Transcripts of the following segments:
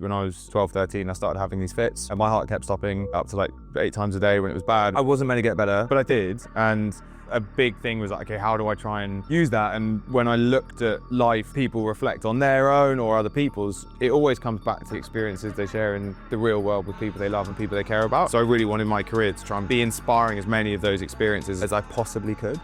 when I was 12, 13, I started having these fits and my heart kept stopping up to like 8 times a day when it was bad. I wasn't meant to get better, but I did. And a big thing was like, okay, how do I try and use that? And when I looked at life, people reflect on their own or other people's, it always comes back to experiences they share in the real world with people they love and people they care about. So I really wanted my career to try and be inspiring as many of those experiences as I possibly could.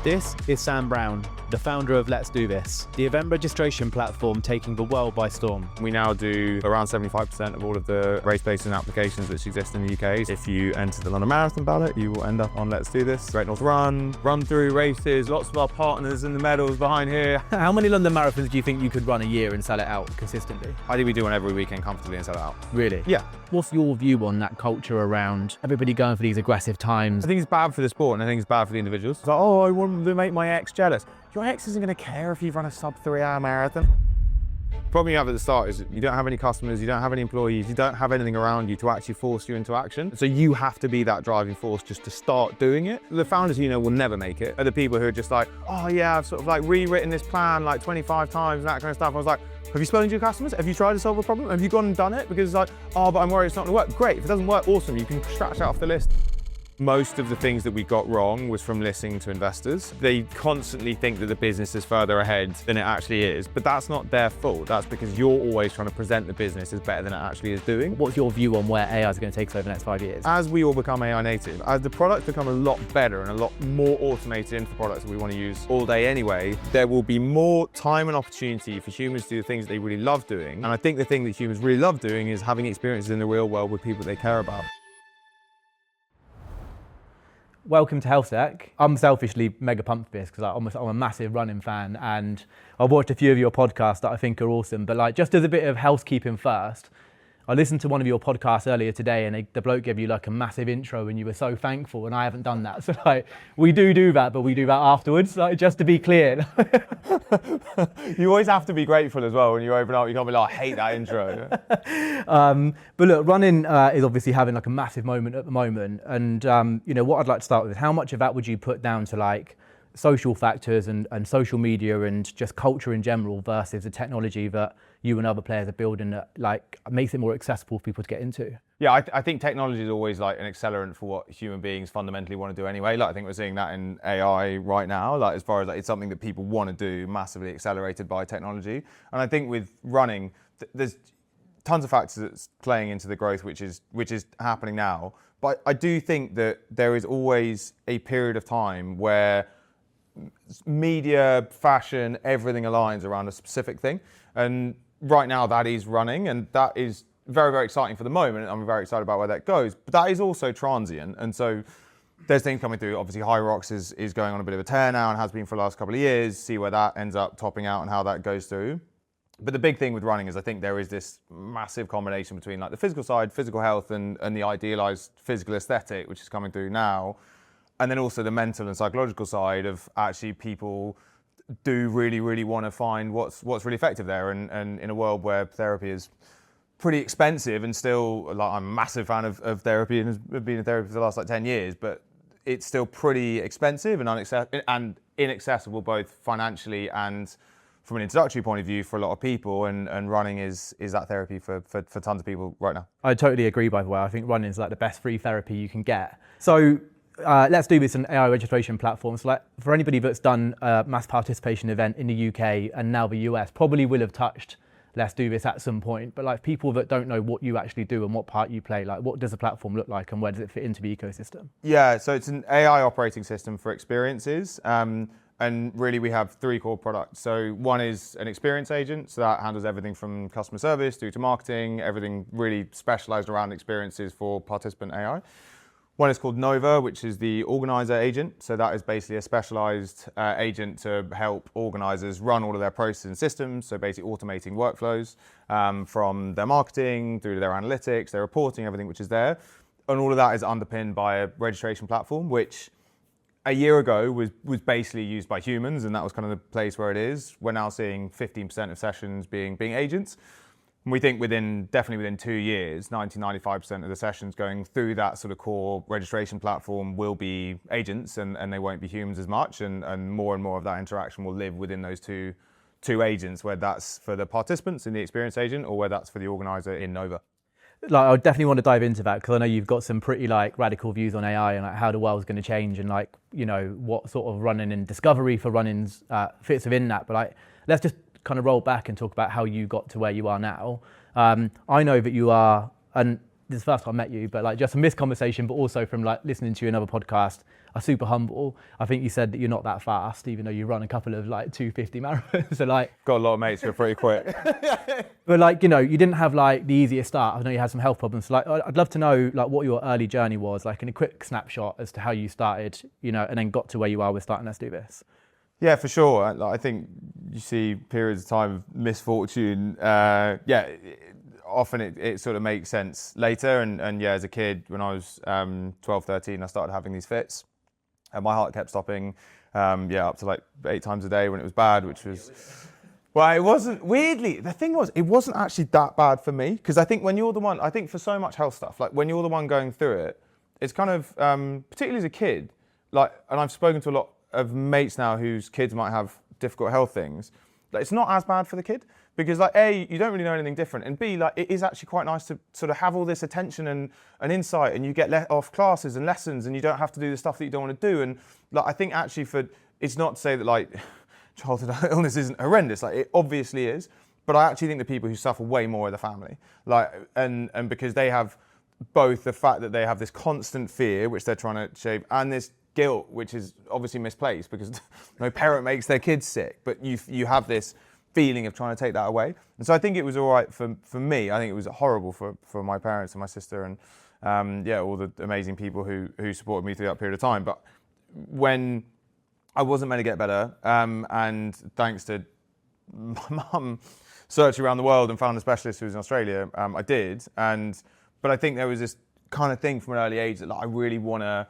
This is Sam Browne, the founder of Let's Do This, the event registration platform taking the world by storm. We now do around 75% of all of the race-based applications which exist in the UK. If you enter the London Marathon ballot, you will end up on Let's Do This. Great North Run through races, lots of our partners in the medals behind here. How many London Marathons do you think you could run a year and sell it out consistently? I think we do one every weekend comfortably and sell it out. Really? Yeah. What's your view on that culture around everybody going for these aggressive times? I think it's bad for the sport and I think it's bad for the individuals. It's like, oh, I want to make my ex jealous. Your ex isn't going to care if you run a sub 3-hour marathon. The problem you have at the start is you don't have any customers, you don't have any employees, you don't have anything around you to actually force you into action. So you have to be that driving force just to start doing it. The founders, will never make it. Are the people who are just like, oh yeah, I've sort of like rewritten this plan like 25 times and that kind of stuff. I was like, have you spoken to your customers? Have you tried to solve a problem? Have you gone and done it? Because it's like, oh, but I'm worried it's not gonna work. Great, if it doesn't work, awesome. You can scratch that off the list. Most of the things that we got wrong was from listening to investors. They constantly think that the business is further ahead than it actually is, but that's not their fault. That's because you're always trying to present the business as better than it actually is doing. What's your view on where AI is going to take us over the next 5 years? As we all become AI native, as the products become a lot better and a lot more automated into products that we want to use all day anyway, there will be more time and opportunity for humans to do the things that they really love doing. And I think the thing that humans really love doing is having experiences in the real world with people they care about. Welcome to Health Tech. I'm selfishly mega pumped for this because I'm a massive running fan and I've watched a few of your podcasts that I think are awesome. But just as a bit of housekeeping first, I listened to one of your podcasts earlier today and the bloke gave you like a massive intro and you were so thankful and I haven't done that. So we do that, but we do that afterwards, just to be clear. You always have to be grateful as well when you open up. You can't be like, I hate that intro. But look, running is obviously having like a massive moment at the moment. And what I'd like to start with is how much of that would you put down to like social factors and social media and just culture in general versus the technology that you and other players are building that makes it more accessible for people to get into? Yeah, I think technology is always like an accelerant for what human beings fundamentally want to do anyway. I think we're seeing that in AI right now, as far as it's something that people want to do, massively accelerated by technology. And I think with running, there's tons of factors that's playing into the growth, which is happening now. But I do think that there is always a period of time where media, fashion, everything aligns around a specific thing. And right now that is running, and that is very, very exciting for the moment. I'm very excited about where that goes, but that is also transient. And so there's things coming through. Obviously High Rocks is going on a bit of a tear now and has been for the last couple of years. See where that ends up topping out and how that goes through. But the big thing with running is I think there is this massive combination between the physical side, physical health, and the idealized physical aesthetic, which is coming through now. And then also the mental and psychological side of actually people do really, really want to find what's really effective there. And in a world where therapy is pretty expensive and still, I'm a massive fan of therapy and have been in therapy for the last 10 years, but it's still pretty expensive and inaccessible both financially and from an introductory point of view for a lot of people, and running is that therapy for tons of people right now. I totally agree, by the way. I think running is the best free therapy you can get. So Let's Do This, an AI registration platform. So for anybody that's done a mass participation event in the UK and now the US probably will have touched Let's Do This at some point. But people that don't know what you actually do and what part you play, what does the platform look like and where does it fit into the ecosystem? Yeah, so it's an AI operating system for experiences. And really we have 3 core products. So one is an experience agent. So that handles everything from customer service through to marketing, everything really specialized around experiences for participant AI. One is called Nova, which is the Organiser agent. So that is basically a specialized agent to help organisers run all of their processes and systems. So basically automating workflows from their marketing through to their analytics, their reporting, everything which is there. And all of that is underpinned by a registration platform, which a year ago was basically used by humans, and that was kind of the place where it is. We're now seeing 15% of sessions being agents. And we think definitely within 2 years, 95% of the sessions going through that sort of core registration platform will be agents, and they won't be humans as much, and more of that interaction will live within those two two agents, whether that's for the participants in the experience agent or whether that's for the organizer in Nova. Like, I definitely want to dive into that because I know you've got some pretty like radical views on AI and like how the world's going to change and like, you know, what sort of running and discovery for runnings fits within that. But like, let's just kind of roll back and talk about how you got to where you are now. I know that you are, and this is the first time I met you, but like just from this conversation, but also from like listening to another podcast, are super humble. I think you said that you're not that fast, even though you run a couple of like 250 marathons. So like, got a lot of mates who are pretty quick. but like, you know, you didn't have like the easiest start. I know you had some health problems. So like, I'd love to know like what your early journey was, like in a quick snapshot as to how you started, you know, and then got to where you are with starting Let's Do This. Yeah, for sure. I think you see periods of time of misfortune. Often it sort of makes sense later. And yeah, as a kid, when I was 12, 13, I started having these fits. And my heart kept stopping, up to like 8 times a day when it was bad, which was... Well, it wasn't, weirdly, the thing was, it wasn't actually that bad for me. Because I think when you're the one, I think for so much health stuff, like when you're the one going through it, it's kind of, particularly as a kid, like, and I've spoken to a lot of mates now whose kids might have difficult health things, like it's not as bad for the kid. Because like A, you don't really know anything different, and B, like it is actually quite nice to sort of have all this attention and insight, and you get let off classes and lessons, and you don't have to do the stuff that you don't want to do. And like I think actually it's not to say that like childhood illness isn't horrendous, like it obviously is, but I actually think the people who suffer way more are the family, like and because they have both the fact that they have this constant fear which they're trying to shape, and this guilt which is obviously misplaced because no parent makes their kids sick, but you have this feeling of trying to take that away. And so I think it was all right for me. I think it was horrible for my parents and my sister and all the amazing people who supported me through that period of time. But when I wasn't meant to get better, and thanks to my mum searching around the world and found a specialist who was in Australia, I did. But I think there was this kind of thing from an early age that like, I really want to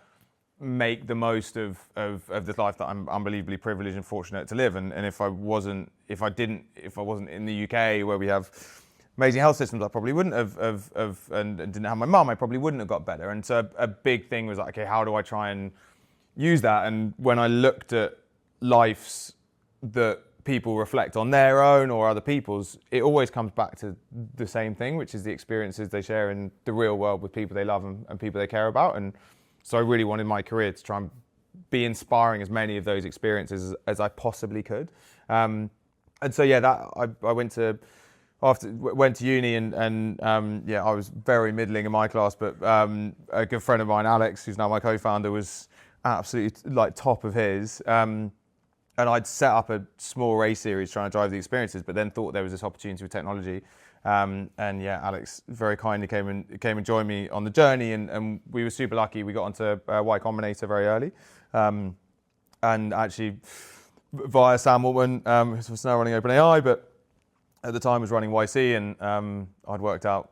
make the most of this life that I'm unbelievably privileged and fortunate to live. And if I wasn't in the UK where we have amazing health systems, I probably wouldn't have and didn't have my mum, I probably wouldn't have got better. And so a big thing was like, okay, how do I try and use that? And when I looked at lives that people reflect on their own or other people's, it always comes back to the same thing, which is the experiences they share in the real world with people they love and people they care about. And so I really wanted my career to try and be inspiring as many of those experiences as I possibly could. And so yeah, that I went to uni and I was very middling in my class, but a good friend of mine, Alex, who's now my co-founder, was absolutely like top of his. And I'd set up a small race series trying to drive the experiences, but then thought there was this opportunity with technology. Alex very kindly came and joined me on the journey, and we were super lucky. We got onto Combinator very early, and actually via Sam Altman, who's now running OpenAI, but at the time was running YC, and I'd worked out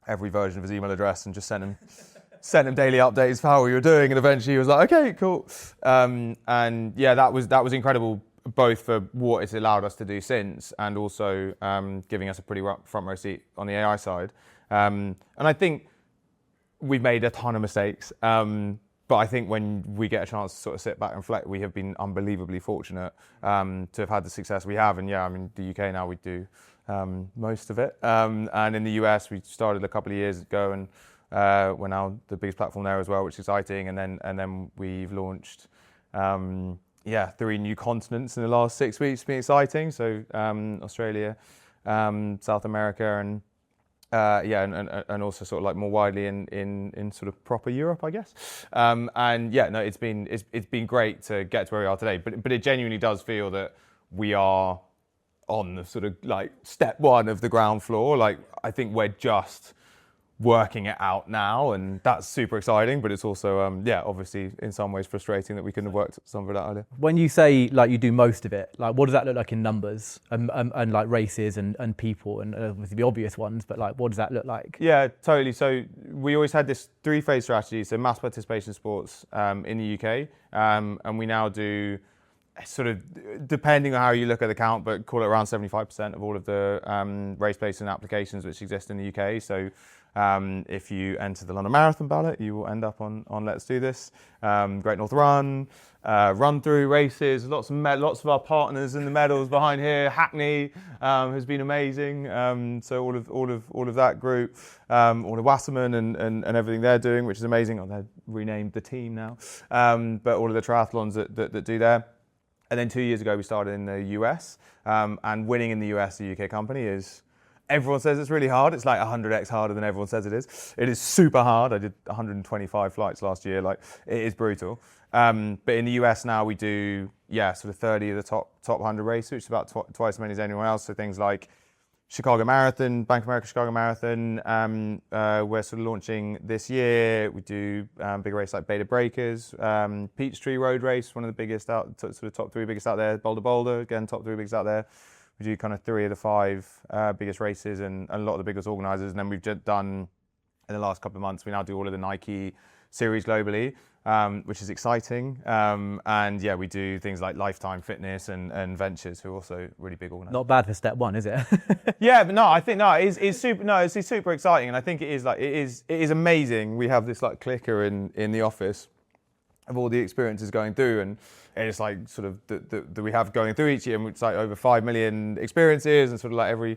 every version of his email address and just sent him daily updates for how we were doing, and eventually he was like, okay, cool, that was incredible. Both for what it's allowed us to do since, and also giving us a pretty front row seat on the AI side. And I think we've made a ton of mistakes, but I think when we get a chance to sort of sit back and reflect, we have been unbelievably fortunate to have had the success we have. And the UK now we do most of it. And in the US we started a couple of years ago, and we're now the biggest platform there as well, which is exciting. And then we've launched 3 new continents in the last 6 weeks. It's been exciting. So Australia, South America, and also sort of like more widely in sort of proper Europe, I guess. It's been great to get to where we are today. But it genuinely does feel that we are on the sort of like step one of the ground floor. Like I think we're just working it out now, and that's super exciting, but it's also obviously in some ways frustrating that we couldn't have worked some of it out earlier. When you say like you do most of it, like what does that look like in numbers and like races and people and obviously the obvious ones, but like what does that look like? Yeah, totally. So we always had this 3-phase strategy, so mass participation sports in the UK, and we now do sort of, depending on how you look at the count, but call it around 75% of all of the race placing applications which exist in the UK. So if you enter the London Marathon ballot, you will end up on Let's Do This. Great North Run, run through races, lots of our partners in the medals behind here. Hackney has been amazing. So all of that group, all of Wasserman and everything they're doing, which is amazing. Oh, they've renamed the team now. But all of the triathlons that do there. And then 2 years ago, we started in the US, and winning in the US, the UK company, is, everyone says it's really hard. It's like 100x harder than everyone says it is. It is super hard. I did 125 flights last year. Like, it is brutal. But in the US now, we do, sort of 30 of the top 100 races, which is about twice as many as anyone else. So things like Chicago Marathon, Bank of America Chicago Marathon, we're sort of launching this year. We do big races like Beta Breakers, Peachtree Road Race, one of the biggest out, sort of top 3 biggest out there. Boulder, again, top 3 biggest out there. We do kind of 3 of the 5 biggest races and a lot of the biggest organisers. And then we've just done, in the last couple of months, we now do all of the Nike series globally, which is exciting. And yeah, we do things like Lifetime Fitness and Ventures, who are also really big organisers. Not bad for step 1, is it? Yeah, but no, I think it's super. No, it's super exciting, and I think it is amazing. We have this like clicker in the office of all the experiences going through, and it's like sort of that we have going through each year, and it's like over 5 million experiences, and sort of like I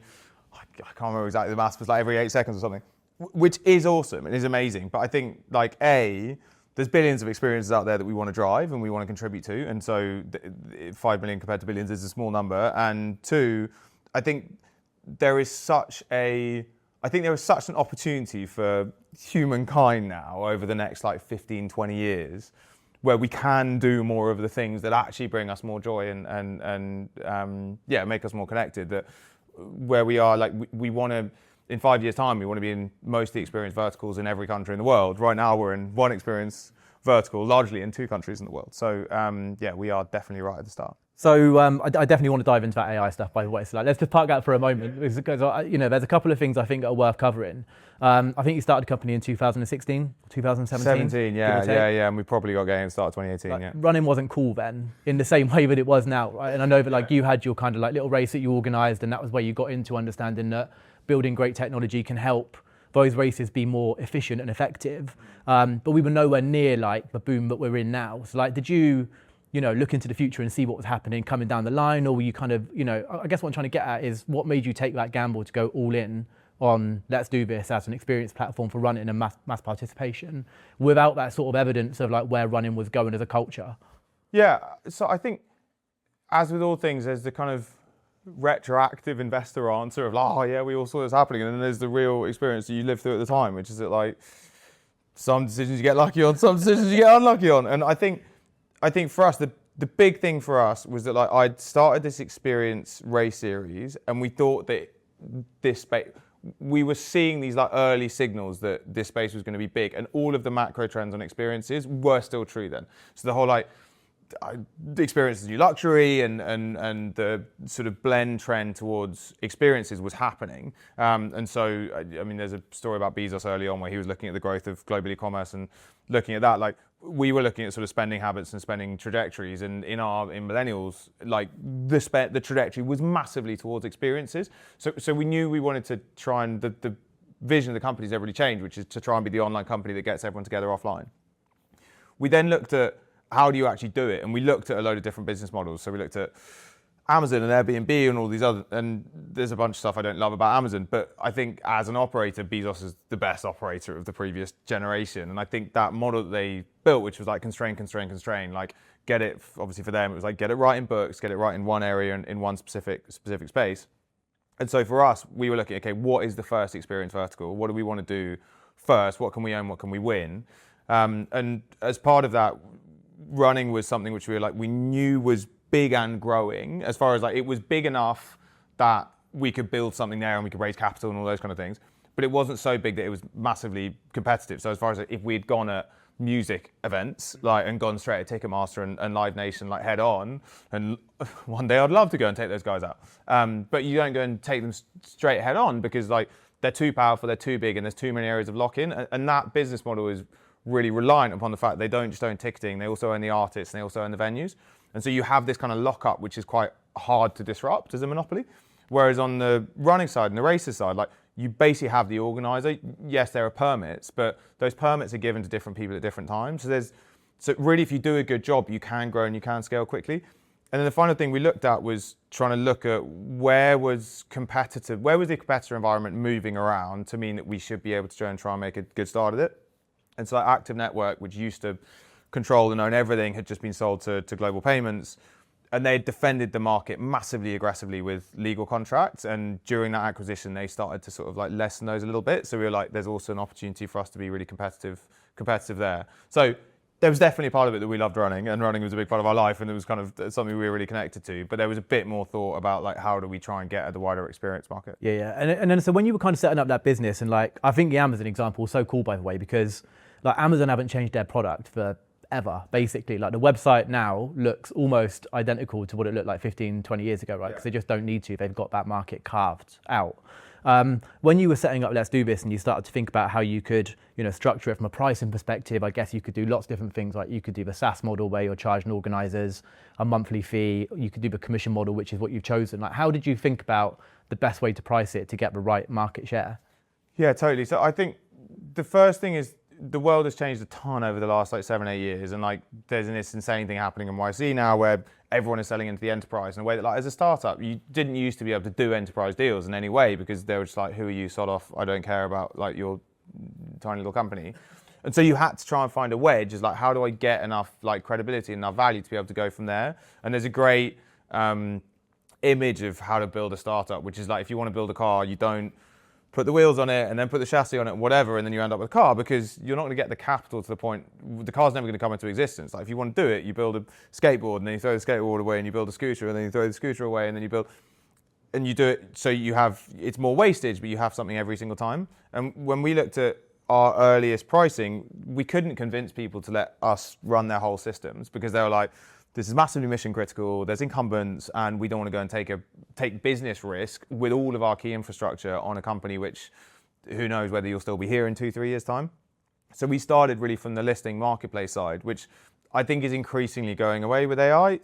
can't remember exactly the maths, but it's like every 8 seconds or something, which is awesome and is amazing. But I think like there's billions of experiences out there that we want to drive and we want to contribute to, and so 5 million compared to billions is a small number. And 2, I think there is such an opportunity for humankind now over the next like 15, 20 years, where we can do more of the things that actually bring us more joy and make us more connected. That where we are, like we want to, in 5 years' time, we want to be in most of the experience verticals in every country in the world. Right now, we're in one experience vertical, largely in 2 countries in the world. So we are definitely right at the start. So I definitely want to dive into that AI stuff, by the way. So let's just park that for a moment, because there's a couple of things I think are worth covering. I think you started a company in 2016, 2017. 17, yeah, and we probably got going at the start of 2018, yeah. Running wasn't cool then, in the same way that it was now, right? And I know that like you had your kind of like little race that you organised, and that was where you got into understanding that building great technology can help those races be more efficient and effective. But we were nowhere near like the boom that we're in now. So like, did you look into the future and see what was happening coming down the line, or were you kind of, I guess what I'm trying to get at is what made you take that gamble to go all in on Let's Do This as an experience platform for running and mass participation without that sort of evidence of like where running was going as a culture? Yeah, so I think as with all things, there's the kind of retroactive investor answer of like, oh yeah, we all saw this happening, and then there's the real experience that you live through at the time, which is that like some decisions you get lucky on, some decisions you get unlucky on. And I think for us, the big thing for us was that like I'd started this experience race series, and we thought that this space, we were seeing these like early signals that this space was going to be big, and all of the macro trends on experiences were still true then. So the whole like the experiences new luxury and the sort of blend trend towards experiences was happening. And so, I mean, there's a story about Bezos early on where he was looking at the growth of global e-commerce and looking at that. Like we were looking at sort of spending habits and spending trajectories, and in millennials, like the trajectory was massively towards experiences. So we knew we wanted to try, and the vision of the company's never really changed, which is to try and be the online company that gets everyone together offline. We then looked at how do you actually do it? And we looked at a load of different business models. So we looked at Amazon and Airbnb and all these other, and there's a bunch of stuff I don't love about Amazon, but I think as an operator, Bezos is the best operator of the previous generation. And I think that model that they built, which was like constrain, like get it, obviously for them, it was like get it right in books, get it right in one area and in one specific space. And so for us, we were looking, okay, what is the first experience vertical? What do we want to do first? What can we own? What can we win? And as part of that, running was something which we knew was big and growing, as far as like it was big enough that we could build something there and we could raise capital and all those kind of things, but it wasn't so big that it was massively competitive. So as far as if we'd gone at music events and gone straight at Ticketmaster and Live Nation like head on, and one day I'd love to go and take those guys out, but you don't go and take them straight head on because like they're too powerful, they're too big, and there's too many areas of lock-in, and that business model is really reliant upon the fact they don't just own ticketing, they also own the artists and they also own the venues. And so you have this kind of lockup, which is quite hard to disrupt as a monopoly. Whereas on the running side and the races side, like you basically have the organizer. Yes, there are permits, but those permits are given to different people at different times. So really, if you do a good job, you can grow and you can scale quickly. And then the final thing we looked at was trying to look at where was the competitor environment moving around to mean that we should be able to try and make a good start at it. And so like Active Network, which used to control and own everything, had just been sold to Global Payments. And they defended the market massively aggressively with legal contracts. And during that acquisition, they started to sort of like lessen those a little bit. So we were like, there's also an opportunity for us to be really competitive there. So there was definitely a part of it that we loved running, and running was a big part of our life, and it was kind of something we were really connected to. But there was a bit more thought about like, how do we try and get at the wider experience market? Yeah. And then so when you were kind of setting up that business, and like, I think the Amazon example was so cool, by the way, because like Amazon haven't changed their product for ever, basically. Like the website now looks almost identical to what it looked like 15, 20 years ago, right? Because they just don't need to. They've got that market carved out. When you were setting up Let's Do This and you started to think about how you could, structure it from a pricing perspective, I guess you could do lots of different things. Like you could do the SaaS model where you're charging organisers a monthly fee. You could do the commission model, which is what you've chosen. Like, how did you think about the best way to price it to get the right market share? Yeah, totally. So I think the first thing is, the world has changed a ton over the last like 7-8 years, and like there's this insane thing happening in YC now where everyone is selling into the enterprise in a way that, like, as a startup, you didn't used to be able to do enterprise deals in any way because they were just like, who are you, sod off, I don't care about like your tiny little company. And so you had to try and find a wedge, is like, how do I get enough like credibility and enough value to be able to go from there? And there's a great image of how to build a startup, which is like, if you want to build a car, you don't put the wheels on it and then put the chassis on it, whatever, and then you end up with a car, because you're not going to get the capital to the point, the car's never going to come into existence. Like if you want to do it, you build a skateboard and then you throw the skateboard away, and you build a scooter and then you throw the scooter away, and then you build, and you do it so you have, it's more wastage, but you have something every single time. And when we looked at our earliest pricing, we couldn't convince people to let us run their whole systems because they were like, this is massively mission critical, there's incumbents, and we don't want to go and take business risk with all of our key infrastructure on a company which, who knows whether you'll still be here in 2-3 years' time. So we started really from the listing marketplace side, which I think is increasingly going away with AI.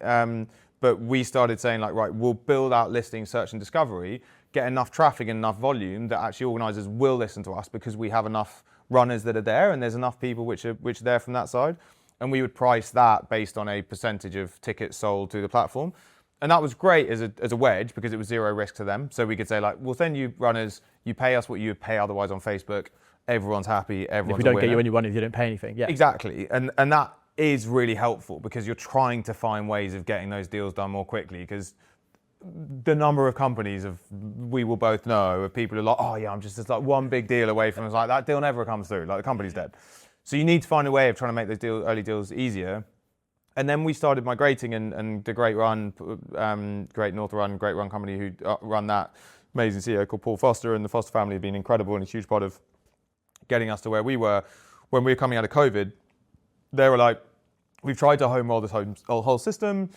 But we started saying like, right, we'll build out listing, search and discovery, get enough traffic and enough volume that actually organisers will listen to us because we have enough runners that are there and there's enough people which are there from that side. And we would price that based on a percentage of tickets sold to the platform. And that was great as a wedge because it was zero risk to them. So we could say like, we'll send you runners, you pay us what you would pay otherwise on Facebook, everyone's happy, everyone's If we don't get you any runners, you don't pay anything. Yeah, exactly. And that is really helpful because you're trying to find ways of getting those deals done more quickly, because the number of companies we will both know of people who are like, oh yeah, I'm just like one big deal away from, it's like that deal never comes through, like the company's dead. So you need to find a way of trying to make those early deals easier. And then we started migrating, and the Great Run, Great North Run, Great Run company who run that, amazing CEO called Paul Foster, and the Foster family have been incredible and a huge part of getting us to where we were. When we were coming out of COVID, they were like, we've tried to home roll this whole system.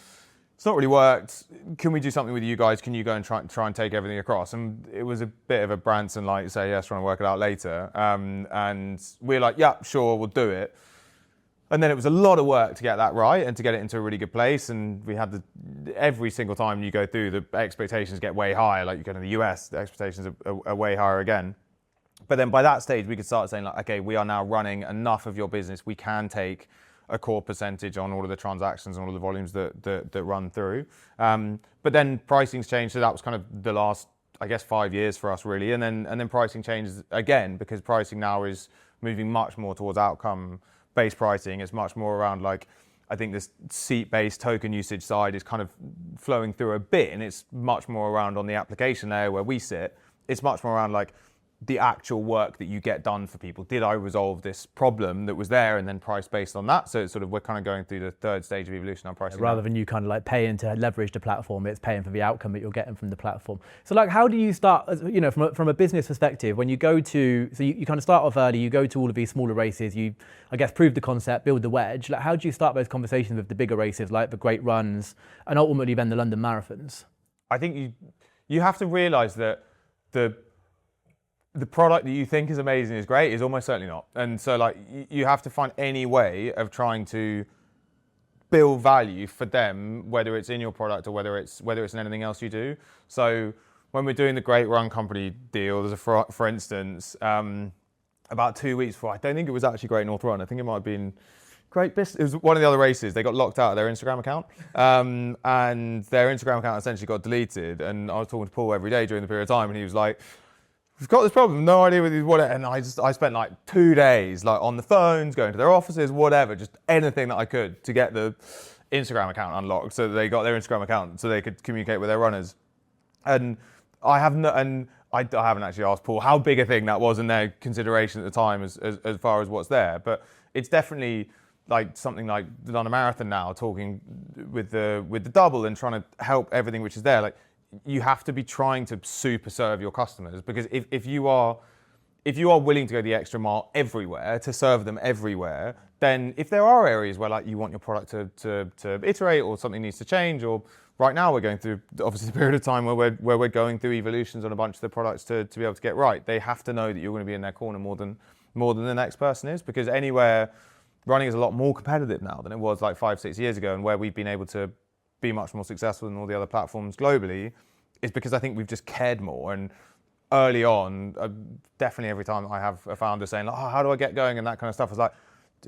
It's not really worked. Can we do something with you guys? Can you go and try and take everything across? And it was a bit of a Branson like, say yes, trying to work it out later. And we're like, yeah, sure, we'll do it. And then it was a lot of work to get that right and to get it into a really good place. And we had every single time you go through, the expectations get way higher. Like you go to the US, the expectations are way higher again. But then by that stage, we could start saying like, okay, we are now running enough of your business. We can take a core percentage on all of the transactions and all of the volumes that run through. But then pricing's changed, so that was kind of the last, I guess, 5 years for us really. And then pricing changes again, because pricing now is moving much more towards outcome-based pricing. It's much more around like, I think this seat-based token usage side is kind of flowing through a bit, and it's much more around on the application layer where we sit. It's much more around like, the actual work that you get done for people. Did I resolve this problem that was there, and then price based on that? So it's sort of, we're kind of going through the third stage of evolution on pricing. Rather than you kind of like paying to leverage the platform, it's paying for the outcome that you're getting from the platform. So like, how do you start, from a business perspective, when you go to, so you kind of start off early, you go to all of these smaller races, you, I guess, prove the concept, build the wedge. Like, how do you start those conversations with the bigger races, like the Great Runs, and ultimately then the London Marathons? I think you have to realize that the product that you think is amazing is great is almost certainly not. And so like you have to find any way of trying to build value for them, whether it's in your product or whether it's in anything else you do. So when we're doing the Great Run Company deal, there's for instance, about 2 weeks before, I don't think it was actually Great North Run. I think it might have been Great Business. It was one of the other races. They got locked out of their Instagram account, and their Instagram account essentially got deleted. And I was talking to Paul every day during the period of time, and he was like, "We've got this problem, no idea what it." And I spent like 2 days like on the phones, going to their offices, whatever, just anything that I could to get the Instagram account unlocked, so that they got their Instagram account, so they could communicate with their runners. And I haven't actually asked Paul how big a thing that was in their consideration at the time as far as what's there, but it's definitely like something like the London Marathon now, talking with the double and trying to help everything which is there. Like, you have to be trying to super serve your customers, because if you are willing to go the extra mile everywhere to serve them everywhere, then if there are areas where like you want your product to iterate or something needs to change, or right now we're going through obviously a period of time where we're going through evolutions on a bunch of the products to be able to get right, they have to know that you're going to be in their corner more than the next person is, because anywhere running is a lot more competitive now than it was like 5-6 years ago, and where we've been able to be much more successful than all the other platforms globally is because I think we've just cared more. And early on, definitely every time I have a founder saying, like, "Oh, how do I get going?" and that kind of stuff, I was like,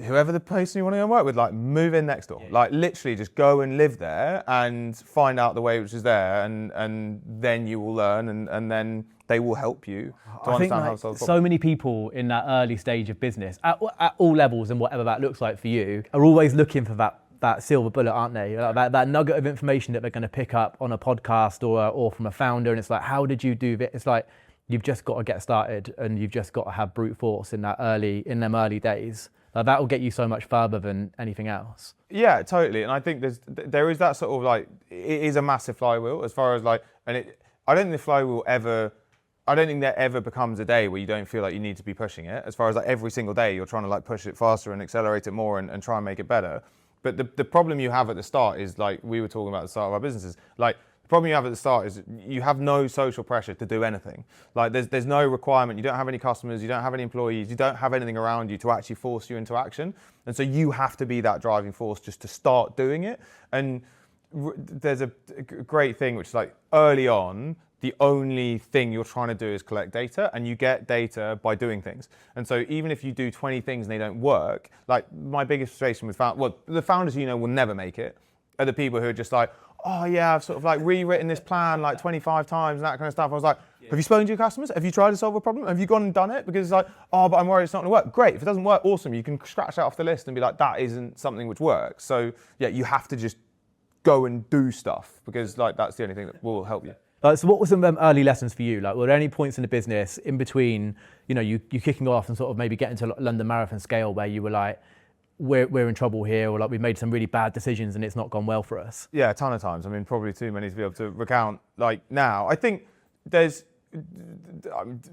whoever the person you want to go and work with, like, move in next door. Yeah. Like, literally just go and live there and find out the way which is there, and then you will learn, and then they will help you to understand how to solve the problem. So many people in that early stage of business, at all levels and whatever that looks like for you, are always looking for that silver bullet, aren't they? Like that nugget of information that they're going to pick up on a podcast or from a founder, and it's like, how did you do it? It's like, you've just got to get started, and you've just got to have brute force in them early days. That will get you so much further than anything else. Yeah, totally. And I think there is that sort of like, it is a massive flywheel as far as like, I don't think there ever becomes a day where you don't feel like you need to be pushing it. As far as like every single day, you're trying to like push it faster and accelerate it more and try and make it better. But the problem you have at the start is, like we were talking about at the start of our businesses, like, the problem you have at the start is you have no social pressure to do anything. Like, there's no requirement. You don't have any customers. You don't have any employees. You don't have anything around you to actually force you into action. And so you have to be that driving force just to start doing it. And there's a great thing, which is like, early on, the only thing you're trying to do is collect data, and you get data by doing things. And so even if you do 20 things and they don't work, like, my biggest frustration with the founders will never make it, are the people who are just like, "Oh yeah, I've sort of like rewritten this plan like 25 times and that kind of stuff." I was like, have you spoken to your customers? Have you tried to solve a problem? Have you gone and done it? Because it's like, "Oh, but I'm worried it's not going to work." Great. If it doesn't work, awesome. You can scratch that off the list and be like, that isn't something which works. So yeah, you have to just go and do stuff, because like that's the only thing that will help you. So what were some early lessons for you? Like, were there any points in the business in between, you kicking off and sort of maybe getting to London Marathon scale, where you were like, we're in trouble here, or like, we've made some really bad decisions and it's not gone well for us? Yeah, a ton of times. I mean, probably too many to be able to recount. Like, now, I think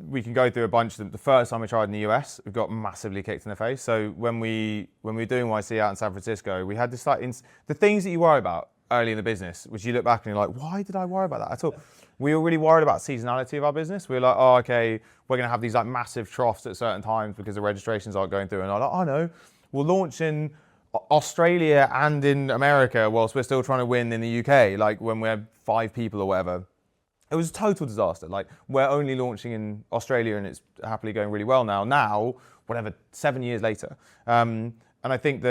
we can go through a bunch of them. The first time we tried in the US, we got massively kicked in the face. So when we were doing YC out in San Francisco, we had this like, the things that you worry about early in the business, which you look back and you're like, why did I worry about that at all? We were really worried about seasonality of our business. We were like, oh, okay, we're going to have these like massive troughs at certain times because the registrations aren't going through. And I'm like, oh no, we'll launch in Australia and in America whilst we're still trying to win in the UK, like when we're 5 people or whatever. It was a total disaster. Like, we're only launching in Australia and it's happily going really well now, whatever, 7 years later. And I think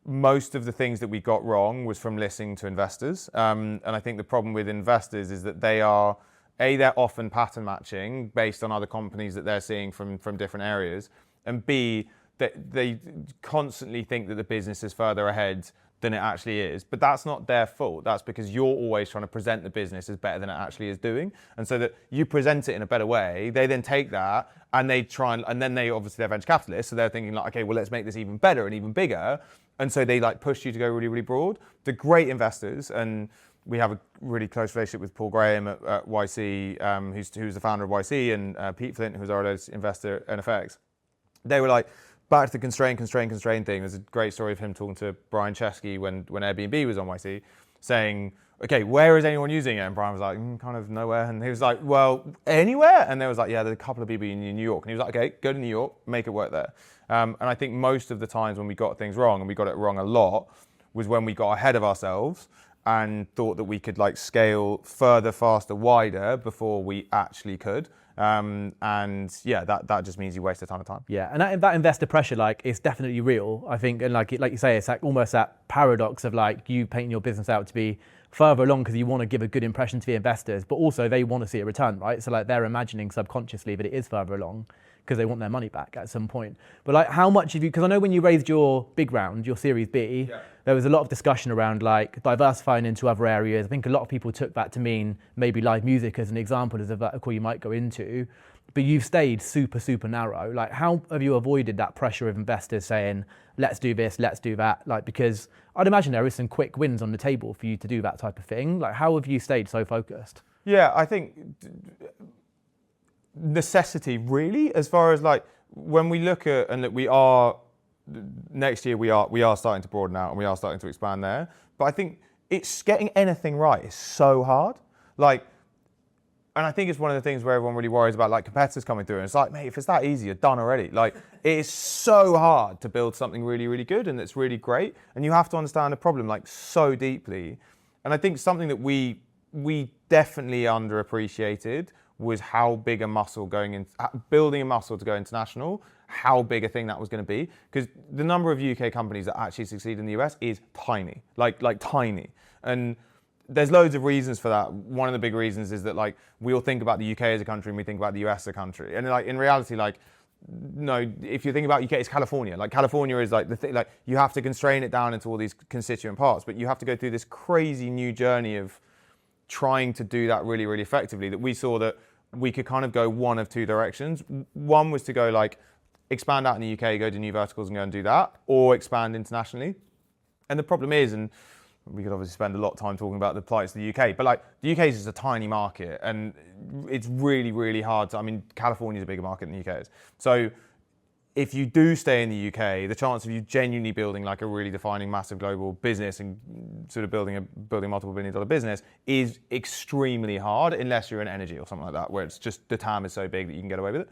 most of the things that we got wrong was from listening to investors. And I think the problem with investors is that they're often pattern matching based on other companies that they're seeing from different areas. And B, that they constantly think that the business is further ahead than it actually is. But that's not their fault. That's because you're always trying to present the business as better than it actually is doing. And so that you present it in a better way, they then take that and they try and then they obviously, they're venture capitalists, so they're thinking like, okay, well, let's make this even better and even bigger. And so they like push you to go really, really broad. The great investors, and we have a really close relationship with Paul Graham at YC, who's the founder of YC, and Pete Flint, who's our latest investor at NFX. They were like, back to the constraint thing. There's a great story of him talking to Brian Chesky when Airbnb was on YC, saying, okay, where is anyone using it? And Brian was like, kind of nowhere. And he was like, well, anywhere? And there was like, yeah, there's a couple of people in New York. And he was like, okay, go to New York, make it work there. And I think most of the times when we got things wrong, and we got it wrong a lot, was when we got ahead of ourselves and thought that we could like scale further, faster, wider before we actually could. And yeah, that just means you waste a ton of time. Yeah, and that investor pressure, like, it's definitely real, I think. And like you say, it's like almost that paradox of like you painting your business out to be further along because you want to give a good impression to the investors, but also they want to see a return, right? So like they're imagining subconsciously that it is further along because they want their money back at some point. But like, how much have you, because I know when you raised your big round, your Series B, there was a lot of discussion around like diversifying into other areas. I think a lot of people took that to mean maybe live music as an example as a vertical you might go into, but you've stayed super, super narrow. Like, how have you avoided that pressure of investors saying, let's do this, let's do that? Like, because I'd imagine there is some quick wins on the table for you to do that type of thing. Like, how have you stayed so focused? Yeah, I think necessity really, as far as like when we look at, and that we are next year we are starting to broaden out and we are starting to expand there, but I think it's getting anything right is so hard. Like, and I think it's one of the things where everyone really worries about like competitors coming through, and it's like, mate, if it's that easy, you're done already. Like, it is so hard to build something really, really good and that's really great, and you have to understand the problem like so deeply. And I think something that we definitely underappreciated was how big a muscle building a muscle to go international, how big a thing that was going to be. Because the number of UK companies that actually succeed in the US is tiny, like tiny. And there's loads of reasons for that. One of the big reasons is that like we all think about the UK as a country and we think about the US as a country. And like in reality, like, no, if you think about UK, it's California. Like California is like the thing, like you have to constrain it down into all these constituent parts, but you have to go through this crazy new journey of trying to do that really, really effectively. That we saw that we could kind of go one of two directions. One was to go like expand out in the UK, go to new verticals and go and do that, or expand internationally. And the problem is, and we could obviously spend a lot of time talking about the plights of the UK, but like the UK is just a tiny market and it's really, really hard to, I mean, California is a bigger market than the UK is. So if you do stay in the UK, the chance of you genuinely building like a really defining massive global business and sort of building a multiple $1 billion business is extremely hard, unless you're in energy or something like that, where it's just the TAM is so big that you can get away with it.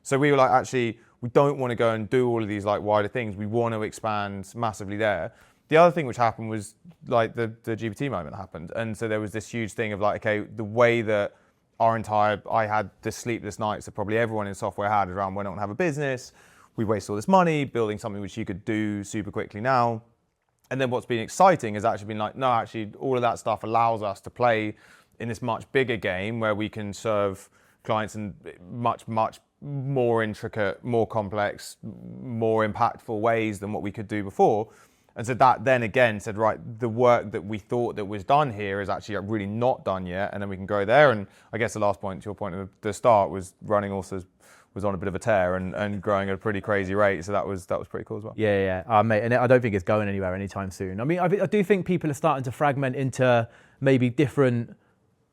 So we were like, actually, we don't want to go and do all of these like wider things. We want to expand massively there. The other thing which happened was like the GPT moment happened. And so there was this huge thing of like, okay, the way that I had the sleepless nights that probably everyone in software had around, we're not going to have a business. We waste all this money building something which you could do super quickly now. And then what's been exciting has actually been like, no, actually all of that stuff allows us to play in this much bigger game where we can serve clients in much, much more intricate, more complex, more impactful ways than what we could do before. And so that then again said, right, the work that we thought that was done here is actually really not done yet, and then we can go there. And I guess the last point, to your point at the start, was running also was on a bit of a tear and growing at a pretty crazy rate. So that was pretty cool as well. Yeah. Mate, and I don't think it's going anywhere anytime soon. I mean, I do think people are starting to fragment into maybe different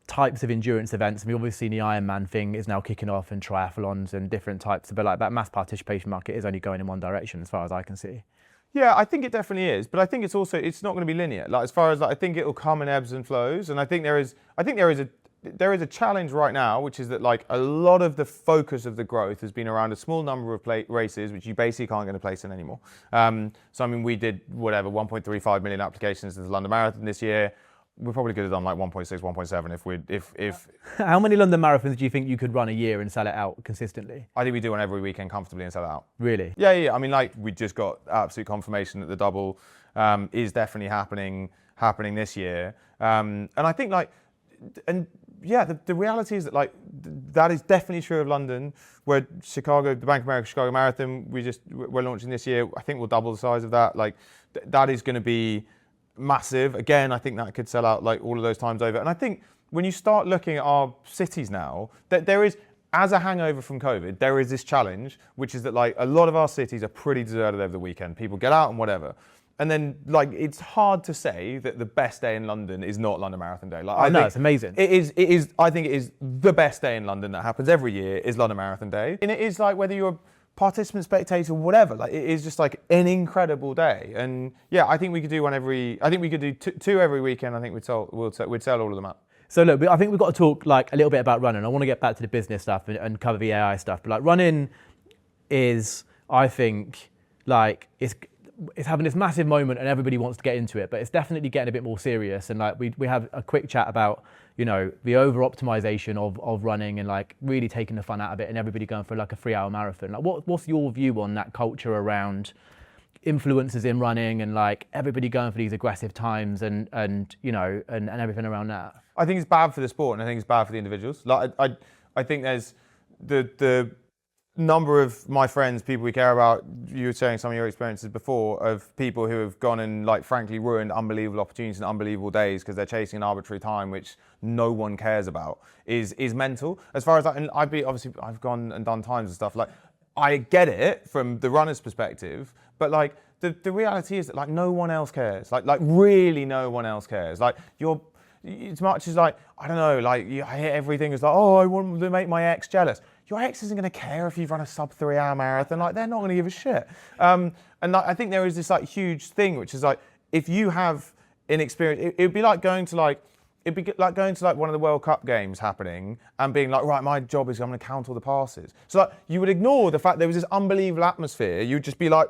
types of endurance events. I mean, obviously the Ironman thing is now kicking off, and triathlons and different types, but like that mass participation market is only going in one direction as far as I can see. Yeah, I think it definitely is, but I think it's not going to be linear. Like as far as like, I think it will come in ebbs and flows, and I think there is a challenge right now, which is that like a lot of the focus of the growth has been around a small number of races, which you basically can't get a place in anymore. So I mean, we did 1.35 million applications to the London Marathon this year. We probably could have done like 1.6, 1.7 if. How many London marathons do you think you could run a year and sell it out consistently? I think we do one every weekend comfortably and sell it out. Really? Yeah. I mean, like we just got absolute confirmation that the double is definitely happening this year. And I think like, and yeah, the reality is that like that is definitely true of London. Where Chicago, the Bank of America Chicago Marathon, we're launching this year. I think we'll double the size of that. Like that is going to be massive. Again, I think that could sell out like all of those times over. And I think when you start looking at our cities now, that there is, as a hangover from COVID, there is this challenge, which is that like a lot of our cities are pretty deserted over the weekend. People get out and whatever. And then like it's hard to say that the best day in London is not London Marathon Day. Like, I know, it's amazing. It is. I think it is the best day in London that happens every year is London Marathon Day. And it is like whether you're participant, spectator, whatever. Like it is just like an incredible day. And yeah, I think we could do I think we could do two every weekend. I think we'd sell all of them out. So look, I think we've got to talk like a little bit about running. I want to get back to the business stuff and cover the AI stuff. But like running is, I think, like it's having this massive moment and everybody wants to get into it, but it's definitely getting a bit more serious. And like we have a quick chat about, you know, the over optimization of running and like really taking the fun out of it and everybody going for like a 3-hour marathon. Like what's your view on that culture around influencers in running and like everybody going for these aggressive times and you know and everything around that? I think it's bad for the sport and I think it's bad for the individuals. Like I think there's the number of my friends, people we care about, you were sharing some of your experiences before, of people who have gone and like frankly ruined unbelievable opportunities and unbelievable days because they're chasing an arbitrary time which no one cares about is mental. As far as that, and I've gone and done times and stuff, like I get it from the runner's perspective, but like the reality is that like no one else cares. Like really no one else cares. Like as much as like, I don't know, like I hear everything is like, oh, I want to make my ex jealous. Your ex isn't going to care if you've run a sub 3-hour marathon. Like they're not going to give a shit. And like, I think there is this like huge thing, which is like, if you have an experience, it'd be like going to like one of the World Cup games happening and being like, right, my job is I'm going to count all the passes. So like, you would ignore the fact there was this unbelievable atmosphere. You'd just be like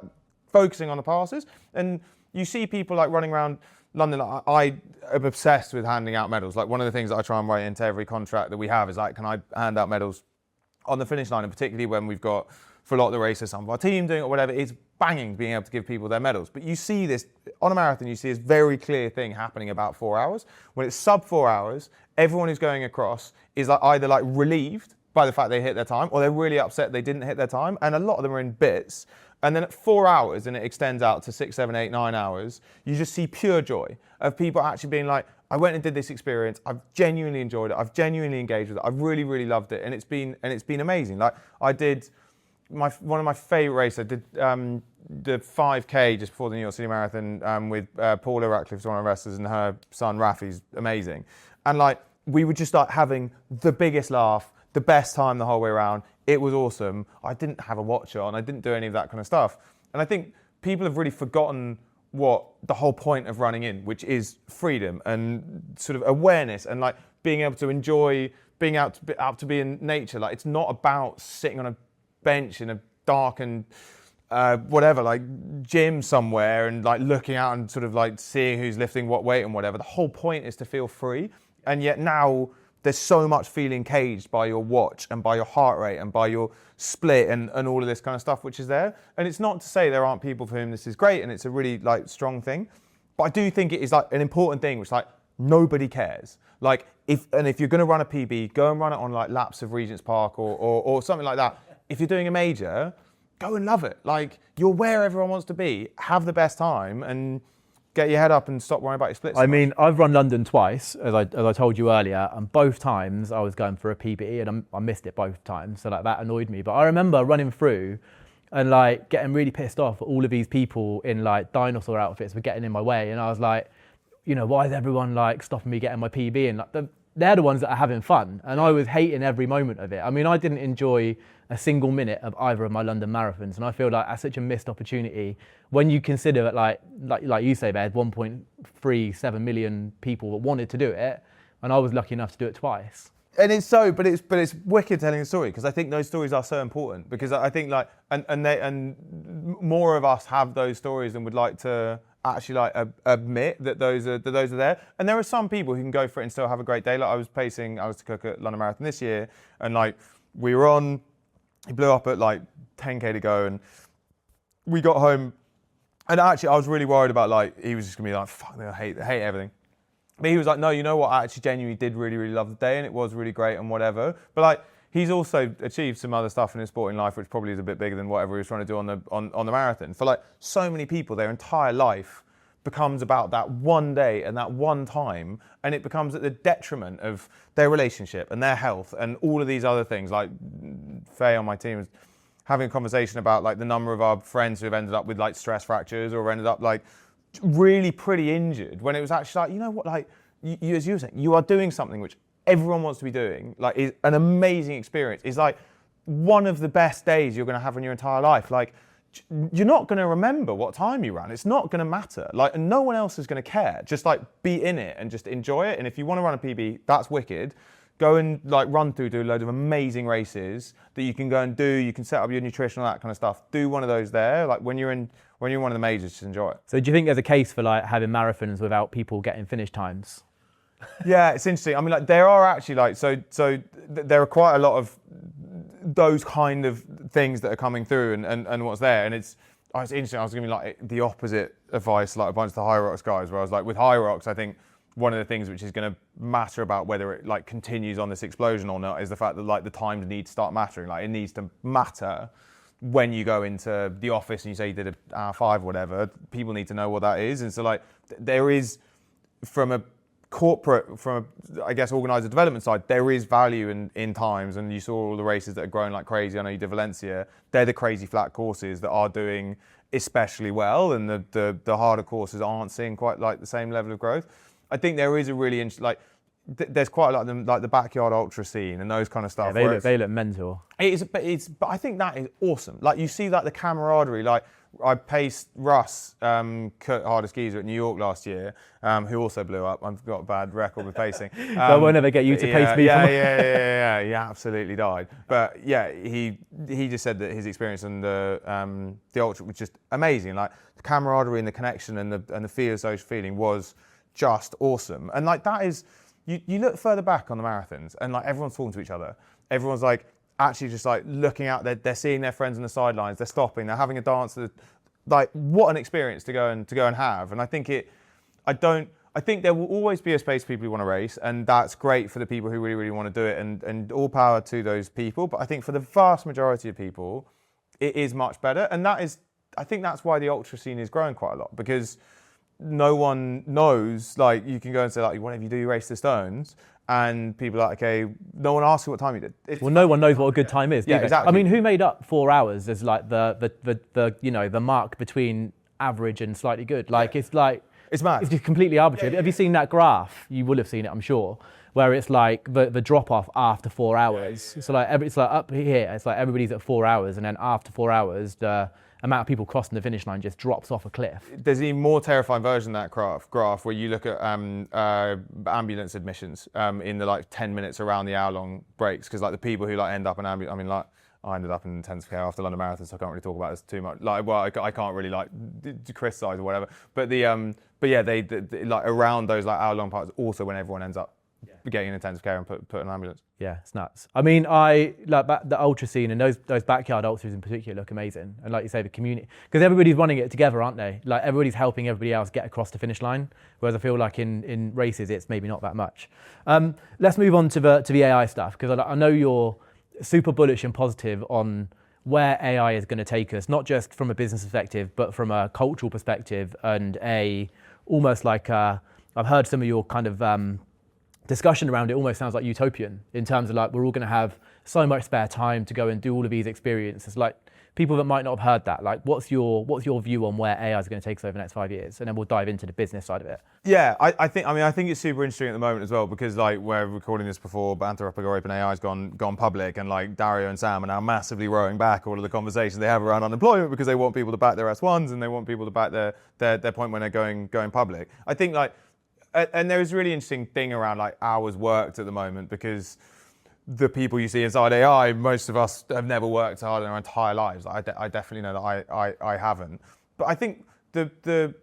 focusing on the passes. And you see people like running around London. Like, I am obsessed with handing out medals. Like one of the things that I try and write into every contract that we have is like, can I hand out medals on the finish line? And particularly when we've got, for a lot of the races, some of our team doing it or whatever, it's banging being able to give people their medals. But you see this, on a marathon, you see this very clear thing happening about 4 hours. When it's sub 4 hours, everyone who's going across is like either like relieved by the fact they hit their time, or they're really upset they didn't hit their time. And a lot of them are in bits. And then at 4 hours, and it extends out to 6, 7, 8, 9 hours, you just see pure joy of people actually being like, I went and did this experience. I've genuinely enjoyed it. I've genuinely engaged with it. I've really, really loved it, and it's been amazing. Like I did one of my favorite races. I did the 5K just before the New York City Marathon with Paula Ratcliffe's one of our wrestlers, and her son Rafi's amazing. And like we were just like having the biggest laugh, the best time the whole way around. It was awesome. I didn't have a watch on. I didn't do any of that kind of stuff. And I think people have really forgotten what the whole point of running in, which is freedom and sort of awareness and like being able to enjoy being out to be in nature. Like it's not about sitting on a bench in a darkened whatever, like gym somewhere and like looking out and sort of like seeing who's lifting what weight and whatever. The whole point is to feel free. And yet now there's so much feeling caged by your watch and by your heart rate and by your split and all of this kind of stuff which is there. And it's not to say there aren't people for whom this is great and it's a really like strong thing. But I do think it is like an important thing which like nobody cares. Like if you're going to run a PB, go and run it on like laps of Regent's Park or something like that. If you're doing a major, go and love it. Like you're where everyone wants to be, have the best time and get your head up and stop worrying about your splits. I mean, I've run London twice, as I told you earlier, and both times I was going for a PB and I missed it both times, so like that annoyed me. But I remember running through and like getting really pissed off at all of these people in like dinosaur outfits for getting in my way, and I was like, you know, why is everyone like stopping me getting my PB? And like they're the ones that are having fun, and I was hating every moment of it. I mean, I didn't enjoy a single minute of either of my London marathons, and I feel like that's such a missed opportunity when you consider that like you say, there's 1.37 million people that wanted to do it, and I was lucky enough to do it twice. And it's wicked telling the story, because I think those stories are so important, because I think like and more of us have those stories and would like to actually like admit that those are there. And there are some people who can go for it and still have a great day. Like I was to cook at London Marathon this year, and like we were on. He blew up at like 10k to go, and we got home. And actually, I was really worried about like he was just gonna be like, "Fuck, I hate everything." But he was like, "No, you know what? I actually genuinely did really, really love the day, and it was really great and whatever." But like, he's also achieved some other stuff in his sporting life, which probably is a bit bigger than whatever he was trying to do on the marathon. For like so many people, their entire life becomes about that one day and that one time, and it becomes at the detriment of their relationship and their health and all of these other things. Like Faye on my team was having a conversation about like the number of our friends who have ended up with like stress fractures or ended up like really pretty injured, when it was actually like, you know what, like you as you were saying, you are doing something which everyone wants to be doing, like is an amazing experience. It's like one of the best days you're going to have in your entire life. Like, you're not going to remember what time you ran. It's not going to matter. Like, and no one else is going to care. Just like be in it and just enjoy it. And if you want to run a PB, that's wicked. Go and like do a load of amazing races that you can go and do. You can set up your nutrition, all that kind of stuff. Do one of those there. Like when you're in one of the majors, just enjoy it. So do you think there's a case for like having marathons without people getting finish times? Yeah, it's interesting. I mean, like there are actually like there are quite a lot of those kind of things that are coming through and what's there, and it's interesting. I was giving like the opposite advice like a bunch of the High Rocks guys, where I was like, with High Rocks, I think one of the things which is going to matter about whether it like continues on this explosion or not is the fact that like the times need to start mattering. Like it needs to matter when you go into the office and you say you did an hour 5 or whatever. People need to know what that is, and so like there is from a corporate, from a, I guess, Organiser development side, there is value in times, and you saw all the races that are growing like crazy. I know you did Valencia. They're the crazy flat courses that are doing especially well, and the harder courses aren't seeing quite like the same level of growth. I think there is a really interesting, like, there's quite a lot of them, like the backyard ultra scene and those kind of stuff. Yeah, they look mental. But I think that is awesome. Like you see like the camaraderie, like I paced Russ, Kurt hardest geezer at New York last year, who also blew up. I've got a bad record with pacing. So I won't ever get you to pace me. Yeah, he absolutely died. But yeah, he just said that his experience on the ultra was just amazing. Like the camaraderie and the connection and the feel of social feeling was just awesome. And like that is, you look further back on the marathons and like everyone's talking to each other. Everyone's like actually just like looking out, they're seeing their friends on the sidelines, they're stopping, they're having a dance. Like what an experience to go and have. And I think I think there will always be a space for people who want to race, and that's great for the people who really, really want to do it, and all power to those people. But I think for the vast majority of people, it is much better. And I think that's why the ultra scene is growing quite a lot, because no one knows, like you can go and say like, whatever you do, you race the stones, and people are like, okay, no one asks you what time you did. Well, no one knows what a good time is. Yeah, exactly. I mean, who made up 4 hours as like the you know, the mark between average and slightly good? Like it's like it's mad. It's just completely arbitrary. Have you seen that graph? You will have seen it, I'm sure, where it's like the drop off after 4 hours. So like it's like up here, it's like everybody's at 4 hours, and then after 4 hours, the amount of people crossing the finish line just drops off a cliff. There's an even more terrifying version of that graph where you look at ambulance admissions in the like 10 minutes around the hour-long breaks, because like the people who like end up in ambulance, I mean like I ended up in intensive care after London Marathon, so I can't really talk about this too much. Like, well, I can't really like criticise or whatever. But but yeah, they like around those like hour-long parts, also when everyone ends up getting in intensive care and put in an ambulance. Yeah, it's nuts. I mean, I like the ultra scene, and those backyard ultras in particular look amazing. And like you say, the community, because everybody's running it together, aren't they? Like everybody's helping everybody else get across the finish line. Whereas I feel like in races, it's maybe not that much. Let's move on to the AI stuff, because I know you're super bullish and positive on where AI is going to take us, not just from a business perspective, but from a cultural perspective, and almost like I've heard some of your kind of discussion around it almost sounds like utopian, in terms of like we're all going to have so much spare time to go and do all of these experiences. Like people that might not have heard that, like what's your view on where AI is going to take us over the next 5 years, and then we'll dive into the business side of it. Yeah, I think it's super interesting at the moment as well, because like we're recording this before Anthropic or OpenAI has gone public, and like Dario and Sam are now massively rowing back all of the conversations they have around unemployment, because they want people to back their S1s and they want people to back their point when they're going public. I think like, and there is a really interesting thing around like hours worked at the moment, because the people you see inside AI, most of us have never worked hard in our entire lives. I definitely know that I haven't. But I think the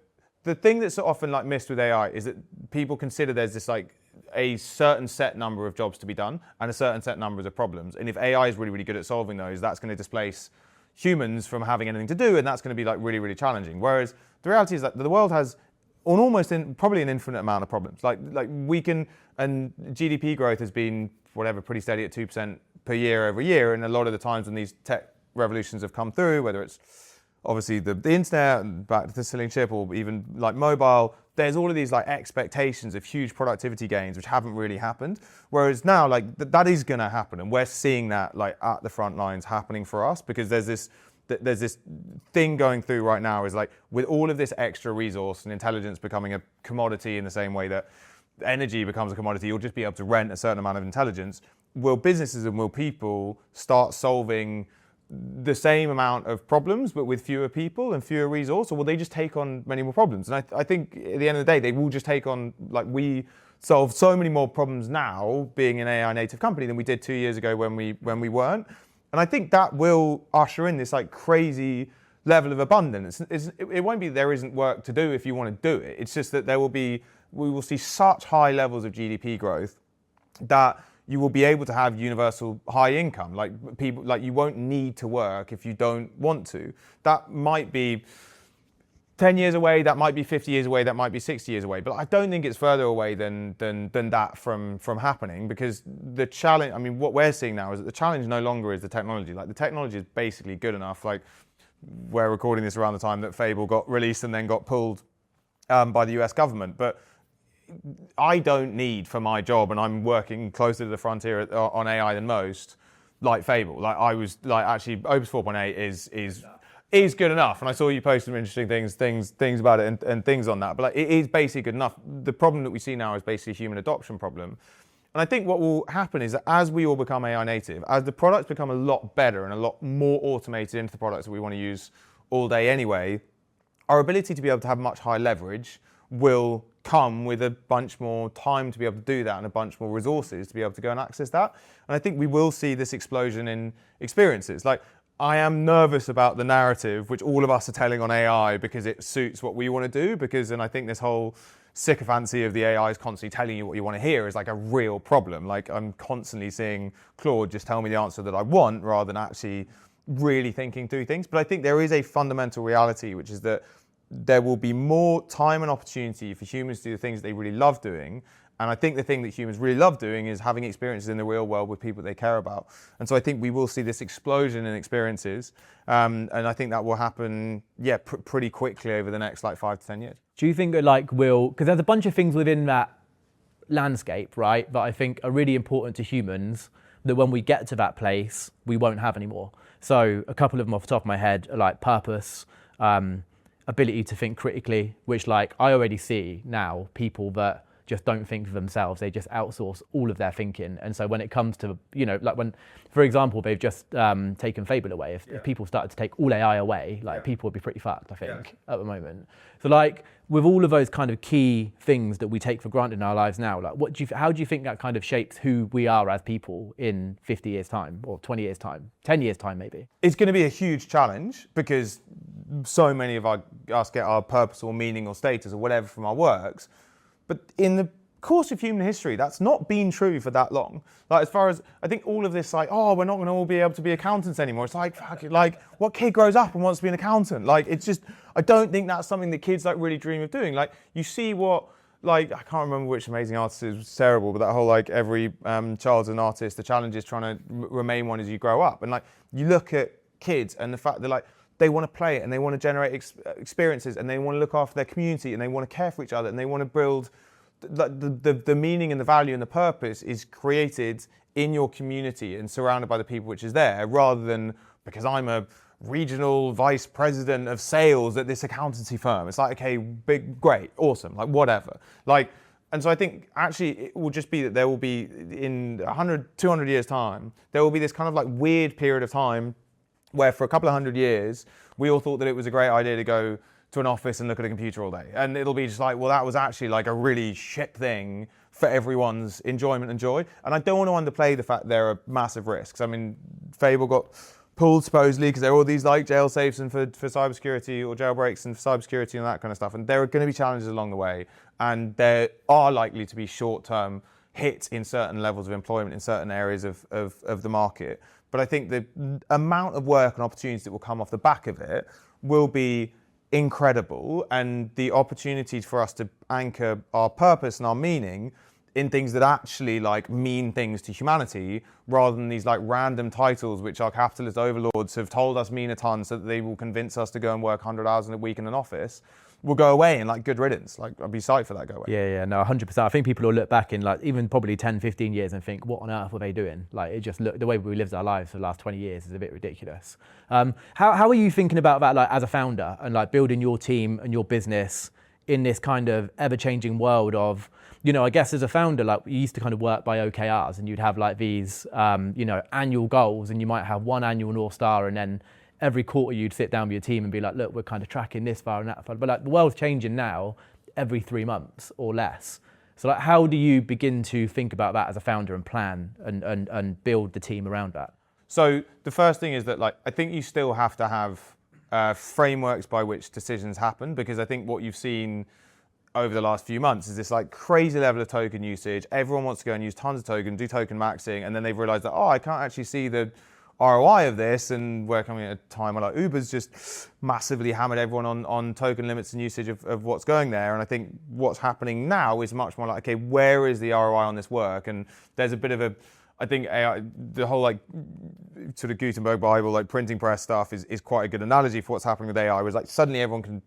thing that's so often like missed with AI is that people consider there's this like a certain set number of jobs to be done and a certain set numbers of problems. And if AI is really, really good at solving those, that's going to displace humans from having anything to do, and that's going to be like really, really challenging. Whereas the reality is that the world has probably an infinite amount of problems. Like we can, and GDP growth has been pretty steady at 2% per year every year. And a lot of the times when these tech revolutions have come through, whether it's obviously the internet and back to the ceiling chip, or even like mobile, there's all of these like expectations of huge productivity gains which haven't really happened. Whereas now like that is going to happen, and we're seeing that like at the front lines happening for us, because there's this thing going through right now, is like with all of this extra resource and intelligence becoming a commodity in the same way that energy becomes a commodity, you'll just be able to rent a certain amount of intelligence. will businesses and will people start solving the same amount of problems but with fewer people and fewer resources, or will they just take on many more problems? And I think at the end of the day, they will just take on, like, we solve so many more problems now being an AI native company than we did 2 years ago when we weren't. And I think that will usher in this like crazy level of abundance. It won't be there isn't work to do if you want to do it. It's just that we will see such high levels of GDP growth that you will be able to have universal high income. Like people, like you won't need to work if you don't want to. That might be 10 years away, that might be 50 years away, that might be 60 years away. But I don't think it's further away than that from happening, because the challenge, I mean, what we're seeing now is that the challenge no longer is the technology. Like the technology is basically good enough. Like we're recording this around the time that Fable got released and then got pulled by the US government. But I don't need for my job, and I'm working closer to the frontier on AI than most, like Fable. Like I was like actually Opus 4.8 is good enough, and I saw you post some interesting things about it and things on that. But like it is basically good enough. The problem that we see now is basically a human adoption problem. And I think what will happen is that as we all become AI native, as the products become a lot better and a lot more automated into the products that we want to use all day anyway, our ability to be able to have much higher leverage will come with a bunch more time to be able to do that and a bunch more resources to be able to go and access that. And I think we will see this explosion in experiences. Like I am nervous about the narrative which all of us are telling on AI because it suits what we want to do, and I think this whole sycophancy of the AI is constantly telling you what you want to hear is like a real problem. Like I'm constantly seeing Claude just tell me the answer that I want rather than actually really thinking through things. But I think there is a fundamental reality, which is that there will be more time and opportunity for humans to do the things that they really love doing. And I think the thing that humans really love doing is having experiences in the real world with people they care about. And so I think we will see this explosion in experiences. And I think that will happen, pretty quickly over the next like 5 to 10 years. Do you think that because there's a bunch of things within that landscape, right, that I think are really important to humans that when we get to that place, we won't have anymore. So a couple of them off the top of my head are like purpose, ability to think critically, which like I already see now people that just don't think for themselves. They just outsource all of their thinking. And so when it comes to, like when, for example, they've just taken Fable away. If people started to take all AI away, people would be pretty fucked, I think, at the moment. So like with all of those kind of key things that we take for granted in our lives now, like how do you think that kind of shapes who we are as people in 50 years time or 20 years time, 10 years time maybe? It's going to be a huge challenge because so many of us get our purpose or meaning or status or whatever from our works. But in the course of human history, that's not been true for that long. Like as far as, I think all of this like, we're not going to all be able to be accountants anymore. It's like, fuck it, like what kid grows up and wants to be an accountant? Like it's just, I don't think that's something that kids like really dream of doing. Like you see what, like, I can't remember which amazing artist is terrible, but that whole like every child's an artist, the challenge is trying to remain one as you grow up. And like you look at kids and the fact that like, they want to play it and they want to generate experiences and they want to look after their community and they want to care for each other and they want to build the meaning and the value and the purpose is created in your community and surrounded by the people which is there, rather than because I'm a regional vice president of sales at this accountancy firm. It's like, okay, big, great, awesome, like whatever. Like, and so I think actually it will just be that there will be in 100, 200 years time, there will be this kind of like weird period of time where for a couple of 100 years, we all thought that it was a great idea to go to an office and look at a computer all day. And it'll be just like, well, that was actually like a really shit thing for everyone's enjoyment and joy. And I don't want to underplay the fact there are massive risks. I mean, Fable got pulled supposedly because there are all these like jail safes and for cybersecurity or jailbreaks and for cybersecurity and that kind of stuff. And there are going to be challenges along the way. And there are likely to be short-term hits in certain levels of employment in certain areas of the market. But I think the amount of work and opportunities that will come off the back of it will be incredible, and the opportunities for us to anchor our purpose and our meaning in things that actually like mean things to humanity, rather than these like random titles which our capitalist overlords have told us mean a ton so that they will convince us to go and work 100 hours in a week in an office, will go away and like good riddance. Like I'd be psyched for that go away. Yeah, no, 100%. I think people will look back in like even probably 10, 15 years and think, what on earth were they doing? Like it just the way we lived our lives for the last 20 years is a bit ridiculous. How are you thinking about that like as a founder and like building your team and your business in this kind of ever-changing world of, I guess as a founder, like you used to kind of work by OKRs, and you'd have like these, annual goals, and you might have one annual North Star, and then every quarter you'd sit down with your team and be like, look, we're kind of tracking this far and that far. But like the world's changing now every 3 months or less. So like, how do you begin to think about that as a founder and plan and build the team around that? So the first thing is that like I think you still have to have frameworks by which decisions happen, because I think what you've seen over the last few months is this like crazy level of token usage. Everyone wants to go and use tons of token, do token maxing, and then they've realized that, I can't actually see the ROI of this, and we're coming at a time where like Uber's just massively hammered everyone on token limits and usage of what's going there. And I think what's happening now is much more like, okay, where is the ROI on this work? And there's a bit of I think AI, the whole like sort of Gutenberg Bible, like printing press stuff is quite a good analogy for what's happening with AI, was like suddenly everyone can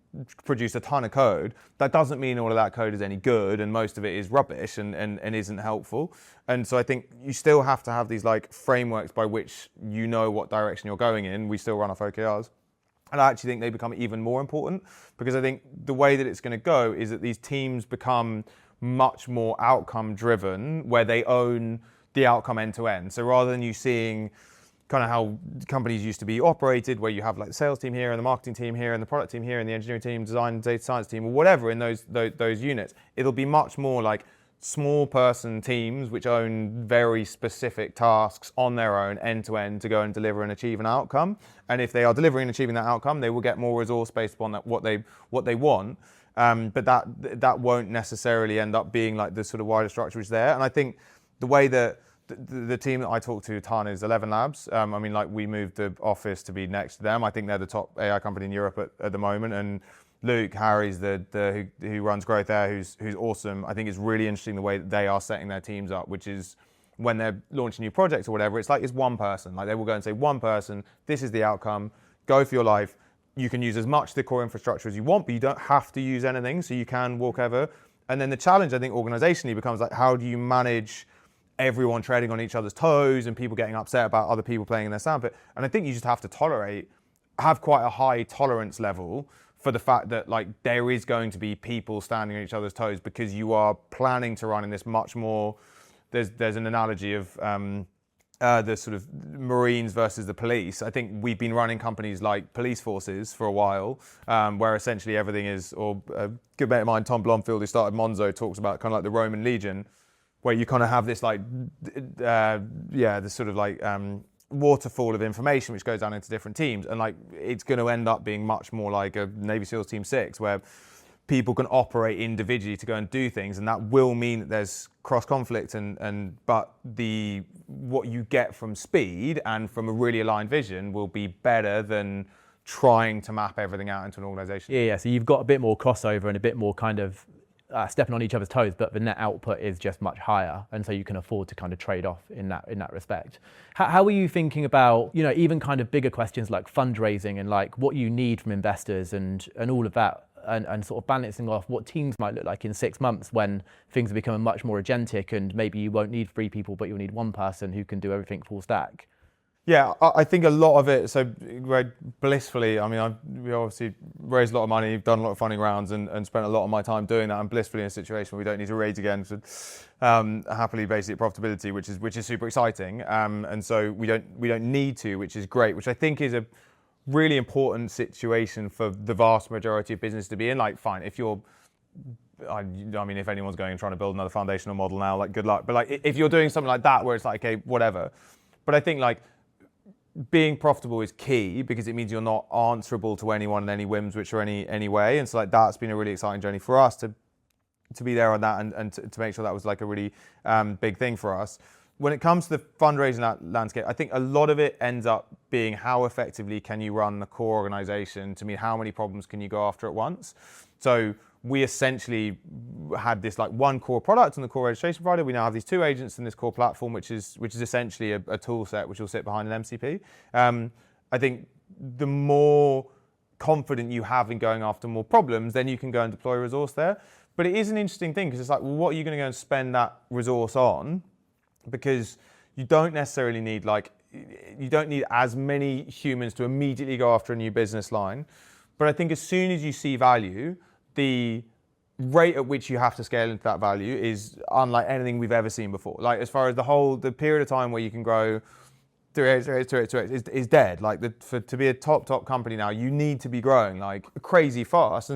produce a ton of code. That doesn't mean all of that code is any good, and most of it is rubbish and isn't helpful. And so I think you still have to have these like frameworks by which you know what direction you're going in. We still run off OKRs. And I actually think they become even more important, because I think the way that it's going to go is that these teams become much more outcome driven, where they own the outcome end to end. So rather than you seeing kind of how companies used to be operated, where you have like the sales team here and the marketing team here and the product team here and the engineering team, design, data science team, or whatever in those units, it'll be much more like small person teams which own very specific tasks on their own end to end to go and deliver and achieve an outcome. And if they are delivering and achieving that outcome, they will get more resource based upon that, what they want. But that won't necessarily end up being like the sort of wider structure is there. And I think the way that the team that I talk to, TAN, is 11 Labs. We moved the office to be next to them. I think they're the top AI company in Europe at the moment. And Luke Harry's who runs growth there, who's awesome. I think it's really interesting the way that they are setting their teams up, which is when they're launching new projects or whatever, it's one person. Like they will go and say, one person, this is the outcome, go for your life. You can use as much of the core infrastructure as you want, but you don't have to use anything, so you can walk over. And then the challenge, I think, organizationally becomes like, how do you manage everyone treading on each other's toes and people getting upset about other people playing in their sandpit? And I think you just have to have quite a high tolerance level for the fact that like there is going to be people standing on each other's toes, because you are planning to run in this much more, there's an analogy of the sort of Marines versus the police. I think we've been running companies like police forces for a while, where essentially everything is, or a good mate of mine, Tom Blomfield, who started Monzo, talks about kind of like the Roman Legion, where you kind of have this like, this sort of like waterfall of information which goes down into different teams. And like, it's going to end up being much more like a Navy SEALs Team 6, where people can operate individually to go and do things. And that will mean that there's cross conflict but what you get from speed and from a really aligned vision will be better than trying to map everything out into an organization. Yeah. So you've got a bit more crossover and a bit more kind of stepping on each other's toes, but the net output is just much higher, and so you can afford to kind of trade off in that respect. How are you thinking about, even kind of bigger questions like fundraising and like what you need from investors and all of that, and sort of balancing off what teams might look like in 6 months when things are becoming much more agentic, and maybe you won't need 3 people, but you'll need 1 person who can do everything full stack? Yeah, I think a lot of it, so blissfully, we obviously raised a lot of money, done a lot of funding rounds and spent a lot of my time doing that. I'm blissfully in a situation where we don't need to raise again, so happily basically at profitability, which is super exciting. And so we don't need to, which is great, which I think is a really important situation for the vast majority of business to be in. Like, fine, if you're, if anyone's going and trying to build another foundational model now, like good luck. But like, if you're doing something like that where it's like, okay, whatever. But I think like, being profitable is key, because it means you're not answerable to anyone in any whims which are any way. And so like that's been a really exciting journey for us to be there on that and to make sure that was like a really big thing for us. When it comes to the fundraising landscape, I think a lot of it ends up being how effectively can you run the core organization to mean how many problems can you go after at once. So we essentially had this like one core product and the core registration provider. We now have these 2 agents in this core platform, which is essentially a tool set which will sit behind an MCP. I think the more confident you have in going after more problems, then you can go and deploy resource there. But it is an interesting thing, because it's like, well, what are you going to go and spend that resource on? Because you don't necessarily need you don't need as many humans to immediately go after a new business line. But I think as soon as you see value, the rate at which you have to scale into that value is unlike anything we've ever seen before. Like as far as the period of time where you can grow 3x is dead. Like to be a top company now, you need to be growing like crazy fast.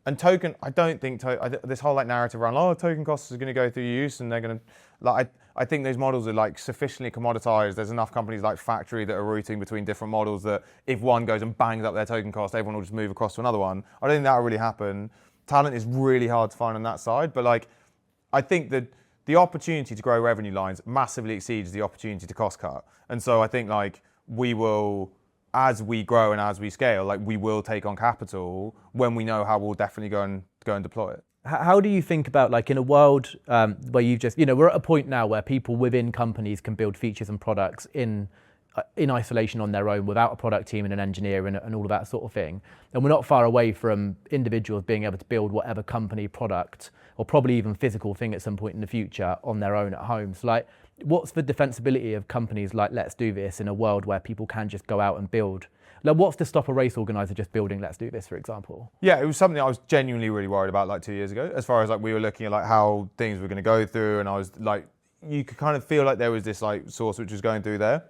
And token, I don't think this whole like narrative around token costs is going to go through use and they're going to like I think those models are like sufficiently commoditized. There's enough companies like Factory that are routing between different models that if one goes and bangs up their token cost, everyone will just move across to another one. I don't think that will really happen. Talent is really hard to find on that side, but like I think that the opportunity to grow revenue lines massively exceeds the opportunity to cost cut. And so I think like we will, as we grow and as we scale, like we will take on capital when we know how we'll definitely go and deploy it. How do you think about like in a world where you've just, we're at a point now where people within companies can build features and products in isolation on their own without a product team and an engineer and all of that sort of thing. And we're not far away from individuals being able to build whatever company product or probably even physical thing at some point in the future on their own at home. So like, what's the defensibility of companies like Let's Do This in a world where people can just go out and build? Like, what's to stop a race organizer just building Let's Do This, for example? Yeah, it was something I was genuinely really worried about like 2 years ago, as far as like we were looking at like how things were going to go through, and I was like, you could kind of feel like there was this like source which was going through there.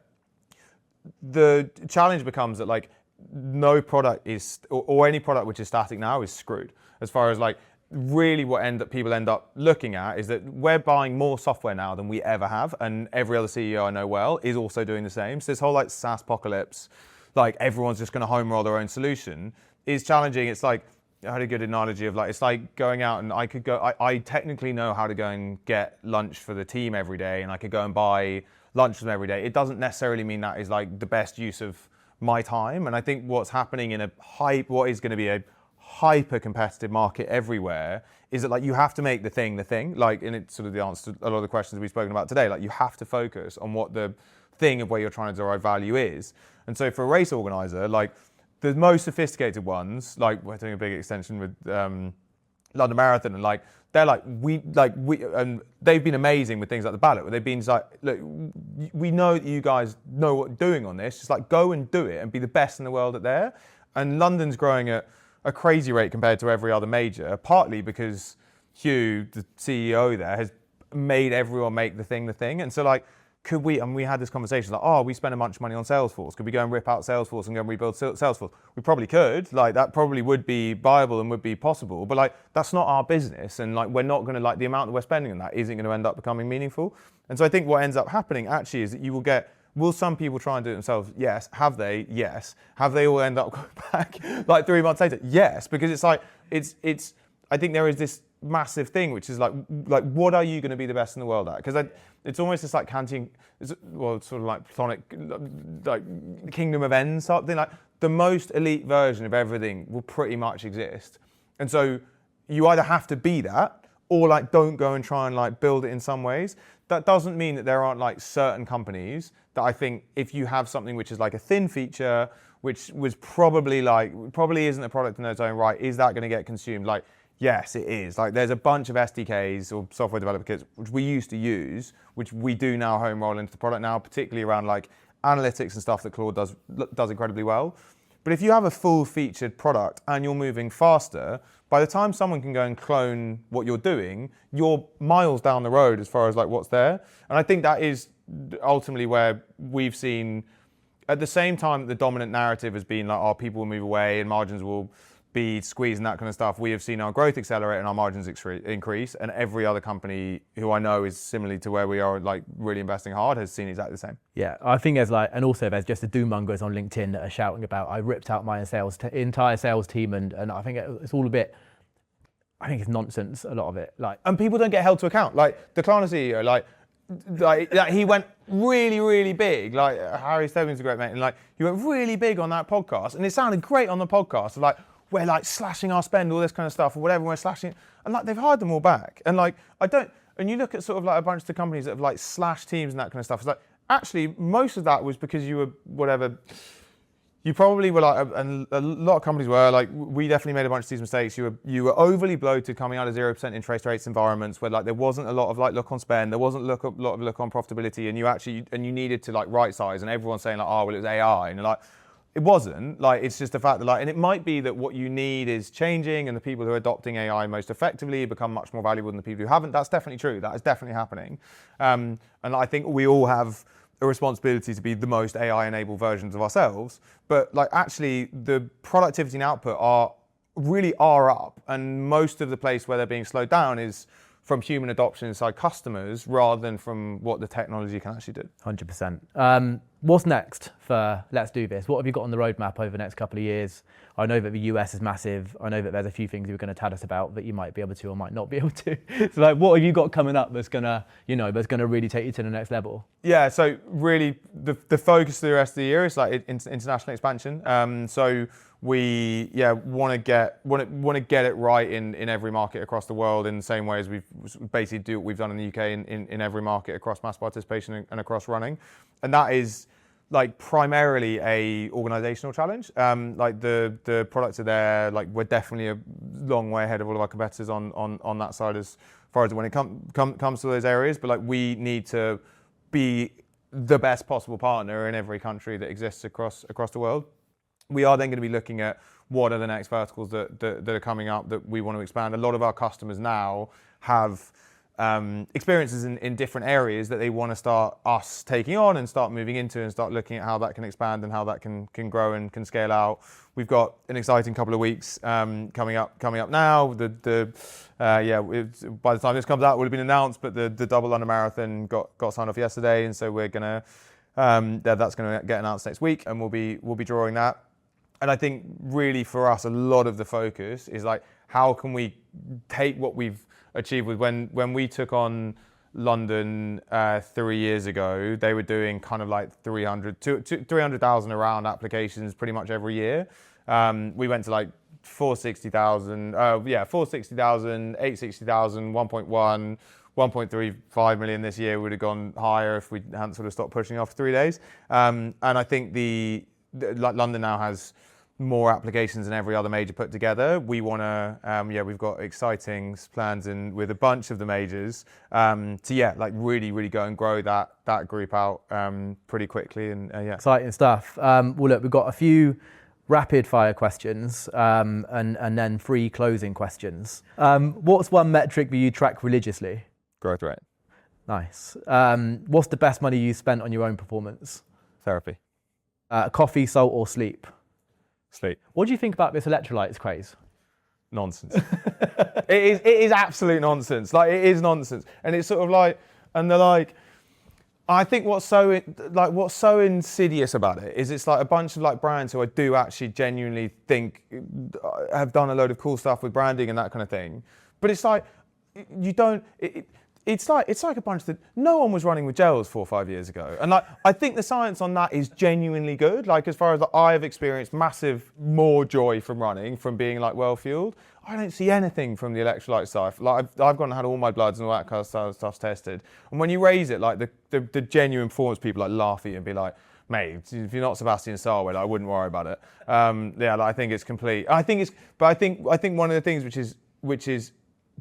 The challenge becomes that like no product is, or any product which is static now is screwed. As far as like really what people end up looking at is that we're buying more software now than we ever have, and every other CEO I know well is also doing the same. So this whole like SaaS apocalypse, like everyone's just going to home roll their own solution, is challenging. It's like, I had a good analogy of like, it's like going out and I technically know how to go and get lunch for the team every day, and I could go and buy lunch from them every day. It doesn't necessarily mean that is like the best use of my time. And I think what's happening in what is going to be a hyper competitive market everywhere is that like you have to make the thing, like, and it's sort of the answer to a lot of the questions we've spoken about today. Like you have to focus on what the thing of where you're trying to derive value is. And so for a race organizer, like the most sophisticated ones, like we're doing a big extension with London Marathon, and like they're like we and they've been amazing with things like the ballot, where they've been like, look, we know that you guys know what you're doing on this, just like go and do it and be the best in the world at there. And London's growing at a crazy rate compared to every other major, partly because Hugh, the CEO there, has made everyone make the thing. And so like, could we, and we had this conversation like, we spend a bunch of money on Salesforce. Could we go and rip out Salesforce and go and rebuild Salesforce? We probably could. Like that probably would be viable and would be possible. But like, that's not our business. And like, we're not going to like the amount that we're spending on that isn't going to end up becoming meaningful. And so I think what ends up happening actually is that you will get, will some people try and do it themselves? Yes. Have they? Yes. Have they all end up going back like 3 months later? Yes. Because it's like, it's, I think there is this massive thing, which is like what are you going to be the best in the world at? Because it's almost just like Kantian, well, sort of like Platonic, like kingdom of ends sort of thing. Like the most elite version of everything will pretty much exist, and so you either have to be that, or like don't go and try and like build it in some ways. That doesn't mean that there aren't like certain companies that I think if you have something which is like a thin feature, which was probably isn't a product in its own right, is that going to get consumed? Like, yes, it is. Like there's a bunch of SDKs or software developer kits which we used to use, which we do now home roll into the product now, particularly around like analytics and stuff that Claude does incredibly well. But if you have a full featured product and you're moving faster, by the time someone can go and clone what you're doing, you're miles down the road as far as like what's there. And I think that is ultimately where we've seen, at the same time that the dominant narrative has been like, people will move away and margins will be squeezed and that kind of stuff, we have seen our growth accelerate and our margins increase, and every other company who I know is similarly to where we are, like really investing hard, has seen exactly the same. Yeah, I think there's like, and also there's just the doom mongers on LinkedIn that are shouting about, I ripped out my entire sales team, and I think it's all a bit, I think it's nonsense, a lot of it. Like, and people don't get held to account. Like the Klarna CEO, like he went really, really big. Like Harry Sterling's a great mate, and like he went really big on that podcast, and it sounded great on the podcast. Like, we're like slashing our spend, all this kind of stuff, or whatever, we're slashing, and like they've hired them all back. And like, and you look at sort of like a bunch of the companies that have like slashed teams and that kind of stuff, it's like, actually, most of that was because you were whatever, you probably were like, and a lot of companies were like, we definitely made a bunch of these mistakes. You were overly bloated coming out of 0% interest rates environments where like there wasn't a lot of like look on spend, there wasn't a lot of look on profitability, and you needed to like right size, and everyone's saying like, well, it was AI, and you're like, it wasn't. Like, it's just the fact that, like, and it might be that what you need is changing, and the people who are adopting AI most effectively become much more valuable than the people who haven't. That's definitely true. That is definitely happening. And I think we all have a responsibility to be the most AI-enabled versions of ourselves. But, like, actually, the productivity and output are up, and most of the place where they're being slowed down is from human adoption inside customers rather than from what the technology can actually do. 100%. What's next for Let's Do This? What have you got on the roadmap over the next couple of years? I know that the US is massive. I know that there's a few things you were going to tell us about that you might be able to or might not be able to. So, like, what have you got coming up that's gonna really take you to the next level? Yeah, so really the focus for the rest of the year is like international expansion. So we want to get it right in every market across the world, in the same way as we've basically do what we've done in the UK in every market across mass participation and across running, and that is like primarily a organizational challenge. Like the products are there. Like, we're definitely a long way ahead of all of our competitors on that side as far as when it comes to those areas. But, like, we need to be the best possible partner in every country that exists across the world. We are then going to be looking at what are the next verticals that are coming up that we want to expand. A lot of our customers now have experiences in different areas that they want to start us taking on and start moving into, and start looking at how that can expand and how that can grow and can scale out. We've got an exciting couple of weeks coming up now. By the time this comes out, it would have been announced, but the Double London Marathon got signed off yesterday, and so we're gonna that's gonna get announced next week, and we'll be drawing that. And I think really for us, a lot of the focus is like, how can we take what we've achieved with when we took on London 3 years ago, they were doing kind of like 300,000 around applications pretty much every year. We went to like 460,000, 860,000, 1.1, 1.35 million this year. Would have gone higher if we hadn't sort of stopped pushing off 3 days. And I think London now has more applications than every other major put together. We want to, we've got exciting plans with a bunch of the majors to really go and grow that group out pretty quickly, and Exciting stuff. Well, look, we've got a few rapid fire questions and then 3 closing questions. What's one metric that you track religiously? Growth rate. Nice. What's the best money you spent on your own performance? Therapy. Coffee, salt, or sleep? Sleep. What do you think about this electrolytes craze? Nonsense. It is absolute nonsense. Like, it is nonsense, and it's sort of like, and they're like, I think what's so insidious about it is it's like a bunch of like brands who I do actually genuinely think have done a load of cool stuff with branding and that kind of thing, but it's like you don't. It's like a bunch that no one was running with gels 4 or 5 years ago, and like I think the science on that is genuinely good. Like, as far as I have experienced massive more joy from running, from being like well fueled. I don't see anything from the electrolyte stuff. Like, I've gone and had all my bloods and all that kind of stuff tested, and when you raise it, like the genuine performance people like laugh at you and be like, mate, if you're not Sebastian Sarwell, I wouldn't worry about it. I think it's complete. I think one of the things which is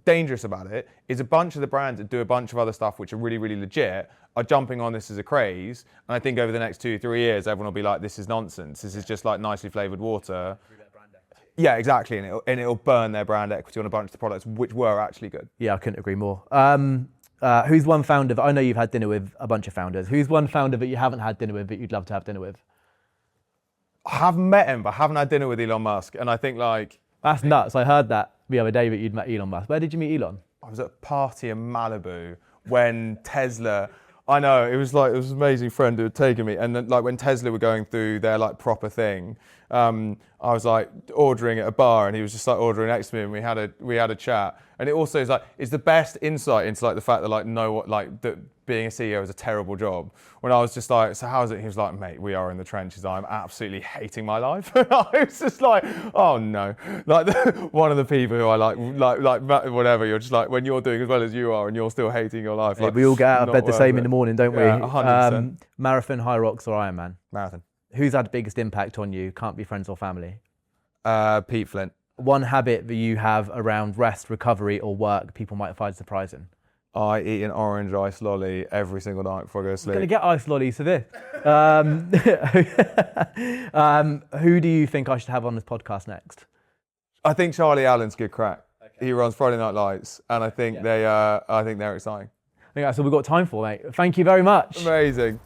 dangerous about it is a bunch of the brands that do a bunch of other stuff which are really, really legit are jumping on this as a craze, and I think over the next 2-3 years everyone will be like, this is nonsense, this is just like nicely flavoured water. Yeah, exactly, and it'll burn their brand equity on a bunch of the products which were actually good. Yeah, I couldn't agree more. Who's one founder that, I know you've had dinner with a bunch of founders, who's one founder that you haven't had dinner with that you'd love to have dinner with? I haven't met him, but I haven't had dinner with Elon Musk, and I think like... That's nuts. I heard that the other day that you'd met Elon Musk. Where did you meet Elon? I was at a party in Malibu when Tesla... I know, it was an amazing friend who had taken me, and then, like, when Tesla were going through their like proper thing, I was like ordering at a bar, and he was just like ordering next to me, and we had a chat. And it also is like, it's the best insight into like the fact that that being a CEO is a terrible job. When I was just like, so how is it? He was like, mate, we are in the trenches. I'm absolutely hating my life. And I was just like, oh no. Like, one of the people who I like whatever, you're just like, when you're doing as well as you are and you're still hating your life. Like, we all get out of bed the same in the morning, don't we? 100%. Marathon, High Rocks, or Ironman? Marathon. Who's had the biggest impact on you? Can't be friends or family. Pete Flint. One habit that you have around rest, recovery, or work people might find surprising? I eat an orange ice lolly every single night before I go to sleep. I'm going to get ice lollies for this. Who do you think I should have on this podcast next? I think Charlie Allen's good crack. Okay. He runs Friday Night Lights, and I think they're exciting. I think that's all we've got time for, mate. Thank you very much. Amazing.